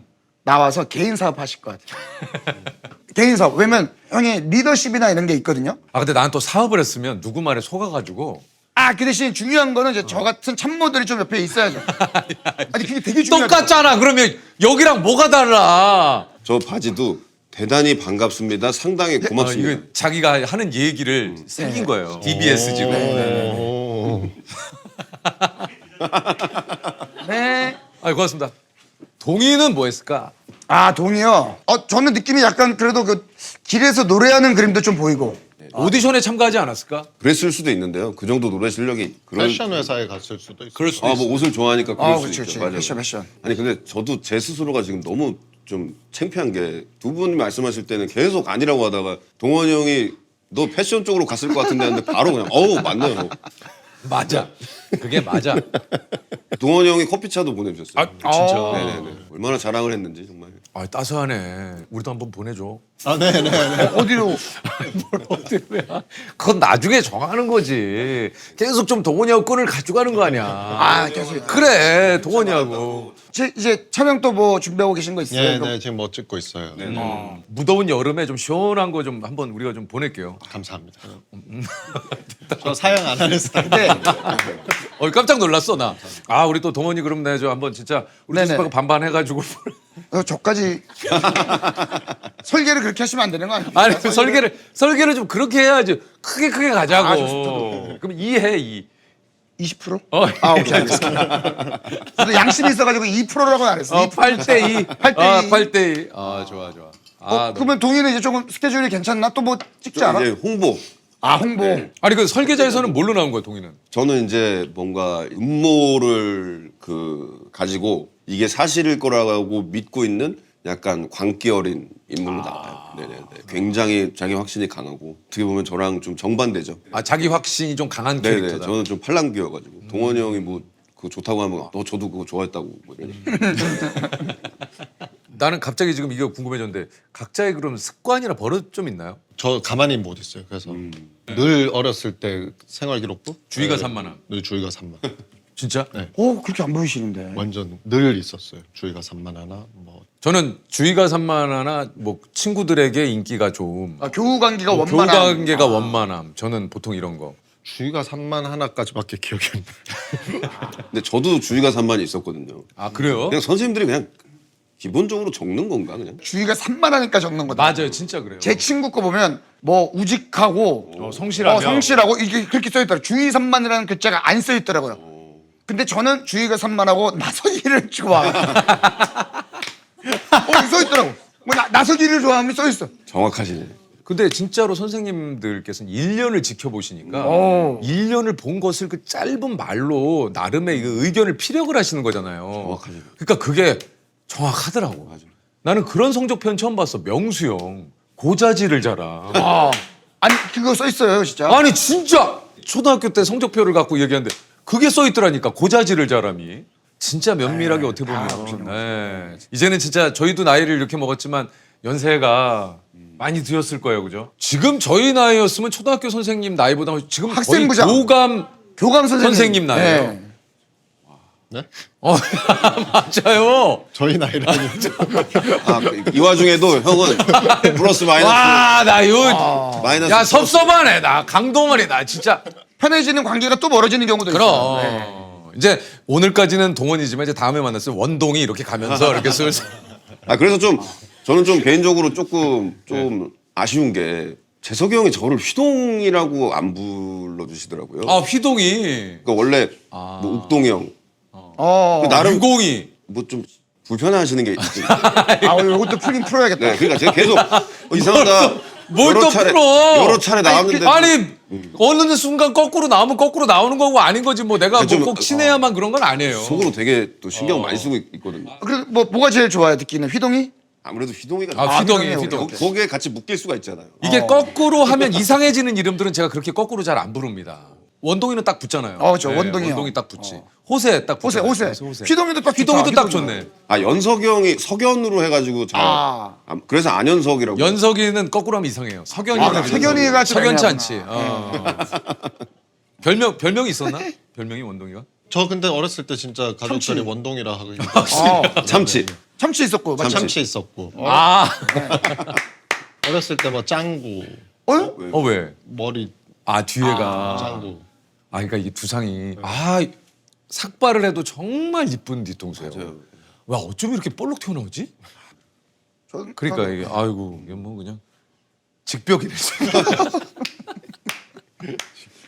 나와서 개인 사업 하실 것 같아요. 개인 사업. 왜냐면 형이 리더십이나 이런 게 있거든요. 근데 나는 또 사업을 했으면 누구 말에 속아가지고 그 대신 중요한 거는 이제 저 같은 참모들이 좀 옆에 있어야죠. 아니 그게 되게 중요하죠. 똑같잖아. 그러면 여기랑 뭐가 달라? 저 바지도 대단히 반갑습니다. 상당히 고맙습니다. 이거 자기가 하는 얘기를 새긴 거예요. DBS 지금. 오. 네. 고맙습니다. 동의는 뭐 했을까? 동이요. 저는 느낌이 약간 그래도 그 길에서 노래하는 그림도 좀 보이고. 오디션에 참가하지 않았을까? 그랬을 수도 있는데요. 그 정도 노래 실력이 그런. 패션 회사에 갔을 수도 있어요. 그럴 수도 있어. 뭐 옷을 좋아하니까 그럴 수 그렇지, 있죠. 그렇지. 맞아요. 패션. 아니 근데 저도 제 스스로가 지금 너무 좀 창피한 게 두 분이 말씀하실 때는 계속 아니라고 하다가 동원이 형이 너 패션 쪽으로 갔을 것 같은데 하는데 바로 그냥 맞네요. 맞아. 그게 맞아. 동원이 형이 커피차도 보내주셨어요. 진짜. 네네네. 얼마나 자랑을 했는지 정말. 따스하네. 우리도 한번 보내줘. 네네. 어디로? 그건 나중에 정하는 거지. 계속 좀 동원이하고 끈을 가져가는 거 아니야. 계속. 그래, 동원이하고. 이제 촬영 또 뭐 준비하고 계신 거 있어요? 네, 이거? 네, 지금 뭐 찍고 있어요. 무더운 여름에 좀 시원한 거 좀 한번 우리가 좀 보낼게요. 감사합니다. 저 사양 안 하는 스타일. 네. 깜짝 놀랐어 나. 아 우리 또 동원이 그럼 내저 한번 진짜 우리 네네. 집하고 반반 해가지고. 저까지 설계를 그렇게 하시면 안 되는 거 아니에요? 아니 그 설계를 좀 그렇게 해야지 크게 가자고. 아, 좋다. 그럼 2해 20%? 어, 아, 오케이, 알겠습니다. 저도 양심이 있어가지고 2%라고는 안 했어요. 8대2. 8대2. 8대2. 아 좋아. 아, 그러면 동희는 이제 조금 스케줄이 괜찮나? 또 뭐 찍지 않아? 이제 홍보. 아, 홍보. 아니 그 설계자에서는 뭘로 나온 거야 동이는? 저는 이제 뭔가 음모를 가지고 이게 사실일 거라고 믿고 있는 약간 광기 어린 인물로 나와요. 네네네. 굉장히 자기 확신이 강하고 어떻게 보면 저랑 좀 정반대죠. 아 자기 확신이 좀 강한 네네. 캐릭터다. 저는 좀 팔랑귀여가지고 동원이 형이 뭐 그거 좋다고 하면 저도 그거 좋아했다고 뭐 이러니까. 나는 갑자기 지금 이게 궁금해졌는데 각자의 그럼 습관이나 버릇 좀 있나요? 저 가만히 못 있어요. 그래서 늘 어렸을 때 생활기록부 주의가 산만함. 늘 주의가 산만. 진짜? 네. 그렇게 안 보이시는데. 완전 늘 있었어요. 주의가 산만하나 뭐 저는 주의가 산만하나 뭐 친구들에게 인기가 좀 아, 교우 관계가 교우 원만한. 관계가 원만함. 저는 보통 이런 거. 주의가 산만하나까지밖에 기억이 안 나요. 근데 저도 주의가 산만이 있었거든요. 아 그래요? 그냥 선생님들이 그냥 기본적으로 적는 건가 그냥? 주의가 산만하니까 적는 거다. 맞아요, 진짜 그래요. 제 친구 거 보면 뭐 우직하고 성실하며. 성실하고 이게 그렇게 써 있더라고요. 주의 산만이라는 글자가 안 써 있더라고요. 근데 저는 주의가 산만하고 나서기를 좋아. 써 있더라고. 뭐 나서기를 좋아하면 써 있어. 정확하시네. 근데 진짜로 선생님들께서는 1년을 지켜보시니까 오. 1년을 본 것을 그 짧은 말로 나름의 그 의견을 피력을 하시는 거잖아요. 정확하죠. 그러니까 그게 정확하더라고. 나는 그런 성적표는 처음 봤어. 명수형 고자질을 잘함. 아니 그거 써 있어요 진짜. 아니 진짜 초등학교 때 성적표를 갖고 얘기하는데 그게 써 있더라니까 고자질을 잘함이. 진짜 면밀하게 어떻게 보면. 네. 이제는 진짜 저희도 나이를 이렇게 먹었지만 연세가 많이 드셨을 거예요, 그죠? 지금 저희 나이였으면 초등학교 선생님 나이보다 지금 학생부장. 거의 교감 선생님 나이에요. 네. 네? 맞아요. 저희 나이라니. 이 와중에도 형은 플러스 마이너스 와, 나 이거 마이너스 야 섭섭하네, 나 강동원이 나 진짜. 편해지는 관계가 또 멀어지는 경우도 있어요. 네. 그럼 이제 오늘까지는 동원이지만 이제 다음에 만났을 때 원동이 이렇게 가면서 이렇게 슬슬. 그래서 좀 저는 좀 개인적으로 조금 좀 아쉬운 게 재석이 형이 저를 휘동이라고 안 불러주시더라고요. 아 휘동이. 그러니까 원래 뭐 욱동이 형 나름 유공이. 뭐 좀 불편해하시는 게 있지. 이것도 풀긴 풀어야겠다. 네, 그러니까 제가 계속 이상하다. 뭘 또 여러 차례- 풀어? 여러 차례 나왔는데 아니 어느 순간 거꾸로 나오면 거꾸로 나오는 거고 아닌 거지 뭐 내가 좀, 꼭 친해야만 그런 건 아니에요. 속으로 되게 또 신경 많이 쓰고 있거든요. 그래서 뭐가 제일 좋아요 듣기는 휘동이? 아무래도 휘동이가 아, 휘동이, 휘동이요, 휘동. 오케이. 거기에 같이 묶일 수가 있잖아요. 이게 거꾸로 하면 이상해지는 이름들은 제가 그렇게 거꾸로 잘 안 부릅니다. 원동이는 딱 붙잖아요. 저 원동이요. 원동이 딱 붙지. 호세 딱 호세 붙잖아요. 호세. 휘동이도 딱 휘동이도 좋다, 딱 휘동이. 좋네. 연석이 형이 석연으로 해가지고 잘 그래서 안연석이라고. 연석이는 거꾸로 하면 이상해요. 석연이는 석연이가 좀 석연치 애매하구나. 않지. 별명이 있었나? 별명이 원동이가? 저 근데 어렸을 때 진짜 가족들이 원동이라 하고 참치. 참치 있었고 맞지? 참치 있었고 아, 어렸을 때 뭐 짱구 왜? 머리 뒤에가. 짱구 그러니까 이게 두상이 삭발을 해도 정말 이쁜 뒤통수예요. 와 어쩜 이렇게 볼록 튀어나오지? 그러니까 이게 이게 뭐 그냥 직벽이네.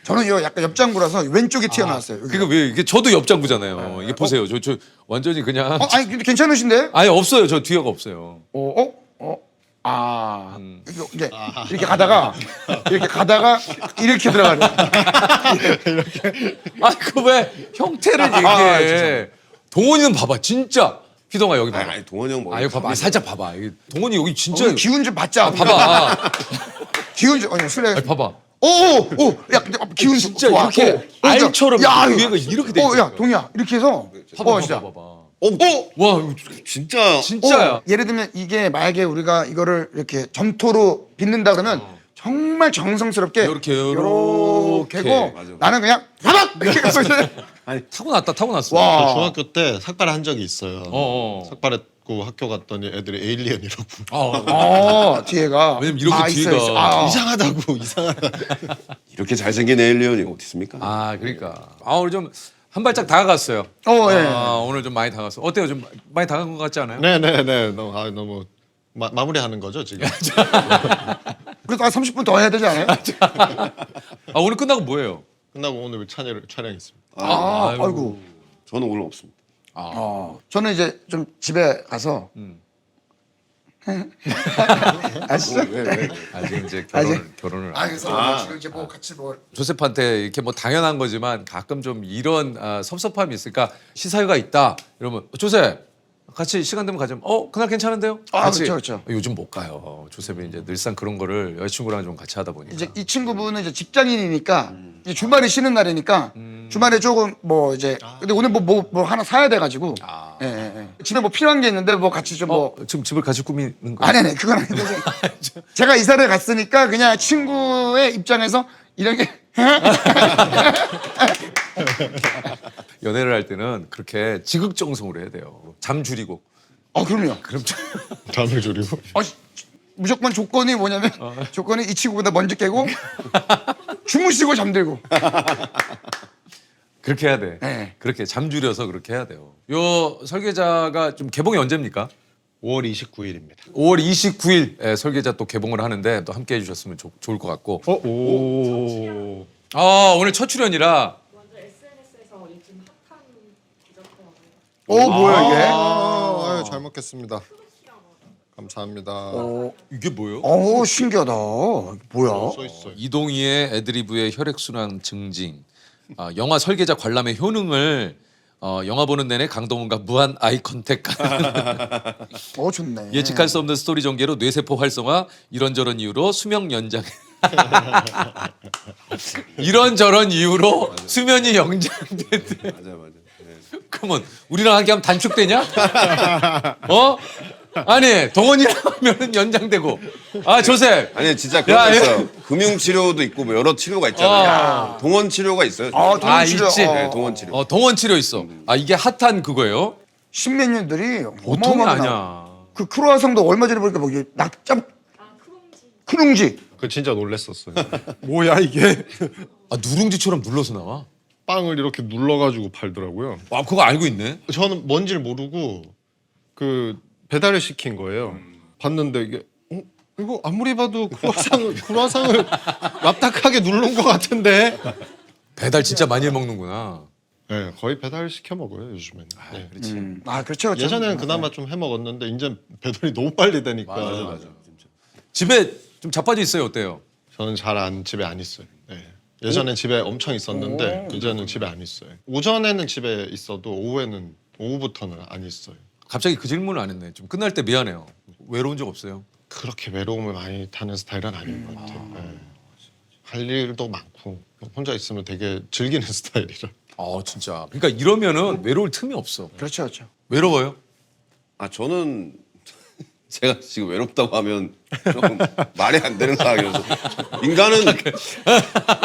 저는 이거 약간 옆장구라서 왼쪽이 튀어나왔어요. 여기가. 그러니까 왜 이게 저도 옆장구잖아요. 이게 보세요. 저 완전히 그냥 아니 근데 괜찮으신데? 아니 없어요. 저 뒤에가 없어요. 이게 이렇게 가다가 이렇게 들어가네. 그 왜 형태를 얘기해? 동원이는 봐봐, 진짜. 휘동아 여기 봐봐. 아니 동원이 형 머리. 이거 봐봐. 살짝 봐봐. 이게 동원이 여기 진짜. 기운 좀 받자. 봐봐. 기운 좀 술래. 봐봐. 야 근데 기운 진짜 좋아. 이렇게 알처럼 뒤에가 이렇게 돼 있어. 야 동이야 이렇게 해서 진짜. 봐봐. 와 진짜. 진짜야. 예를 들면 이게 만약에 우리가 이거를 이렇게 점토로 빚는다 그러면 정말 정성스럽게 이렇게 이렇게 개고 맞아. 나는 그냥 사박 이렇게 가서 이제 타고났어. 와. 저 중학교 때 삭발을 한 적이 있어요. 어. 삭발했고 학교 갔더니 애들이 에일리언이라고 뒤에가 왜냐면 이렇게 있어, 뒤에가 있어. 아, 이상하다고 이상하다. 이렇게 잘생긴 에일리언이 어디 있습니까? 아, 그러니까. 오늘 좀 한 발짝 다가갔어요. 예. 오늘 좀 많이 다가갔어. 어때요? 좀 많이 다가간 것 같지 않아요? 네네네. 너무 마무리하는 거죠 지금. 그래도 한 30분 더 해야 되지 않아요? 오늘 끝나고 뭐예요? 끝나고 오늘 촬영 있습니다. 아이고. 저는 오늘 없습니다. 저는 이제 좀 집에 가서 아시죠? 아직 이제 결혼을. 그래서 지금 이제 뭐 같이 뭐 조셉한테 이렇게 뭐 당연한 거지만 가끔 좀 이런 섭섭함이 있으니까 시사회가 있다 이러면 조셉 같이 시간 되면 가자면 그날 괜찮은데요? 같이. 그렇죠. 요즘 못 가요. 조셉이 이제 늘상 그런 거를 여자친구랑 좀 같이 하다 보니까. 이제 이 친구분은 이제 직장인이니까 이제 주말에 쉬는 날이니까 주말에 조금 뭐 이제 근데 오늘 뭐 하나 사야 돼 가지고 예. 집에 뭐 필요한 게 있는데 뭐 같이 좀 뭐 지금 집을 같이 꾸미는 거. 아니 그건 아닌데 제가 이사를 갔으니까 그냥 친구의 입장에서 이런 게 연애를 할 때는 그렇게 지극정성으로 해야 돼요. 잠 줄이고. 그럼요. 그럼 잠을 줄이고. 무조건 조건이 뭐냐면 조건이 이 친구보다 먼저 깨고 주무시고 잠들고 그렇게 해야 돼. 네. 그렇게 잠 줄여서 그렇게 해야 돼요. 요 설계자가 좀 개봉이 언제입니까? 5월 29일입니다. 5월 29일 설계자 또 개봉을 하는데 또 함께 해주셨으면 좋을 것 같고. 오. 오늘 첫 출연이라. 먼저 SNS에서 요즘 핫한 기자처럼 뭐야 이게? 아유, 잘 먹겠습니다. 감사합니다. 이게 뭐예요? 신기하다. 뭐야? 써 있어요. 이동희의 애드리브의 혈액순환 증진, 영화 설계자 관람의 효능을 영화 보는 내내 강동원과 무한 아이 컨택하는 좋네. 예측할 수 없는 스토리 전개로 뇌세포 활성화, 이런저런 이유로 수명 연장. 이런저런 이유로 수면이 연장됐대. 맞아. 네. 그러면 우리랑 함께 하면 단축되냐? 아니 동원이랑 하면은 연장되고. 조셉. 아니 진짜 그런 거 있어요. 금융 치료도 있고 뭐 여러 치료가 있잖아요. 동원 치료가 있어요. 동원 치료. 있지. 네, 동원 치료. 동원 치료 있어. 이게 핫한 그거예요? 십몇 년들이 보통이 어마어마하게 아니야. 나와. 그 크로아상도 얼마 전에 보니까 뭐 이게 낙점 크룽지. 그 진짜 놀랬었어요. 뭐야 이게? 누룽지처럼 눌러서 나와. 빵을 이렇게 눌러가지고 팔더라고요. 그거 알고 있네. 저는 뭔지를 모르고 그 배달을 시킨 거예요. 봤는데 이게 이거 아무리 봐도 크루아상을 납작하게 누른 것 같은데. 배달 진짜 많이 해 먹는구나. 네, 거의 배달 시켜 먹어요 요즘에는. 네. 그렇죠. 예전에는 그나마 좀 해 먹었는데 이제 배달이 너무 빨리 되니까. 맞아. 집에 좀 자빠져 있어요. 어때요? 저는 집에 안 있어요. 네. 예전엔 집에 엄청 있었는데 이제는 집에 안 있어요. 오전에는 집에 있어도 오후부터는 안 있어요. 갑자기 그 질문을 안 했네. 좀 끝날 때 미안해요. 외로운 적 없어요? 그렇게 외로움을 많이 타는 스타일은 아닌 것 같아요. 네. 할 일도 많고 혼자 있으면 되게 즐기는 스타일이라. 진짜. 그러니까 이러면은 외로울 틈이 없어. 그렇죠. 외로워요? 저는 제가 지금 외롭다고 하면 조금 말이 안 되는 상황이어서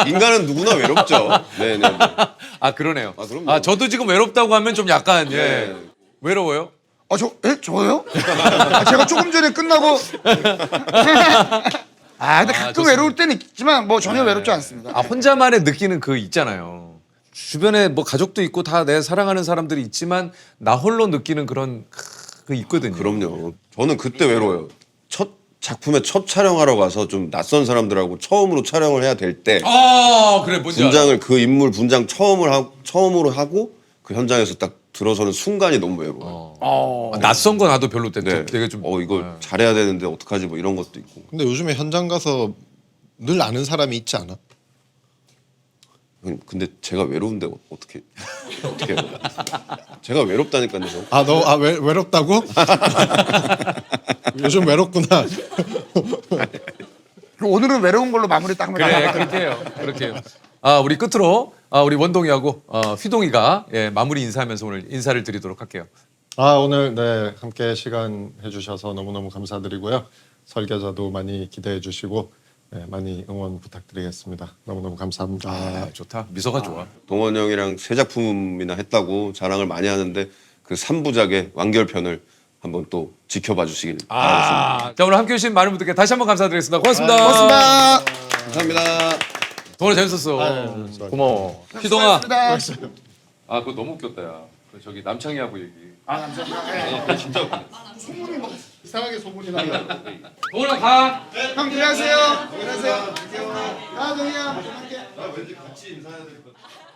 인간은 누구나 외롭죠. 네네. 그러네요. 그럼요. 저도 지금 외롭다고 하면 좀 약간 네. 외로워요? 저요? 제가 조금 전에 끝나고 근데 가끔 좋습니다. 외로울 때는 있지만 뭐 전혀 외롭지 않습니다. 혼자만의 느끼는 그 있잖아요. 주변에 뭐 가족도 있고 다 내 사랑하는 사람들이 있지만 나 홀로 느끼는 그런 그 있거든요. 그럼요. 저는 그때 외로워요. 첫 작품의 첫 촬영하러 가서 좀 낯선 사람들하고 처음으로 촬영을 해야 될 때 그래 뭔지 알아. 분장을 그 인물 분장 처음으로 하고 그 현장에서 딱 들어서는 순간이 너무 외로워요. 낯선 거 나도 별로 네. 되게 좀 이거 잘해야 되는데 어떡하지 뭐 이런 것도 있고. 근데 요즘에 현장 가서 늘 아는 사람이 있지 않아? 근데 제가 외로운데 어떻게 해요? 제가 외롭다니까요. 저. 너 외롭다고? 요즘 외롭구나. 그럼 오늘은 외로운 걸로 마무리 딱 하면 그래 그렇게 해요. 그렇게 해요. 우리 끝으로 우리 원동이하고 휘동이가 마무리 인사하면서 오늘 인사를 드리도록 할게요. 오늘 네 함께 시간 해주셔서 너무너무 감사드리고요. 설계자도 많이 기대해 주시고 많이 응원 부탁드리겠습니다. 너무너무 감사합니다. 아, 좋다. 미소가 좋아. 동원 형이랑 세 작품이나 했다고 자랑을 많이 하는데 그 3부작의 완결편을 한번 또 지켜봐 주시길 바라겠습니다. 자, 오늘 함께 해주신 많은 분들께 다시 한번 감사드리겠습니다. 고맙습니다. 고맙습니다. 감사합니다. 동원아 재밌었어. 고마워. 희동아. 고맙습니다. 아, 그거 너무 웃겼다, 야. 그 저기 남창희하고 얘기. 아, 감사합니다. 진짜 웃겨. 이상하게 소문이 나요. 동원아 가. 형 들어가세요. 들어가세요. 아, 동이야. 왠지 같이 인사해야 될 것 같아.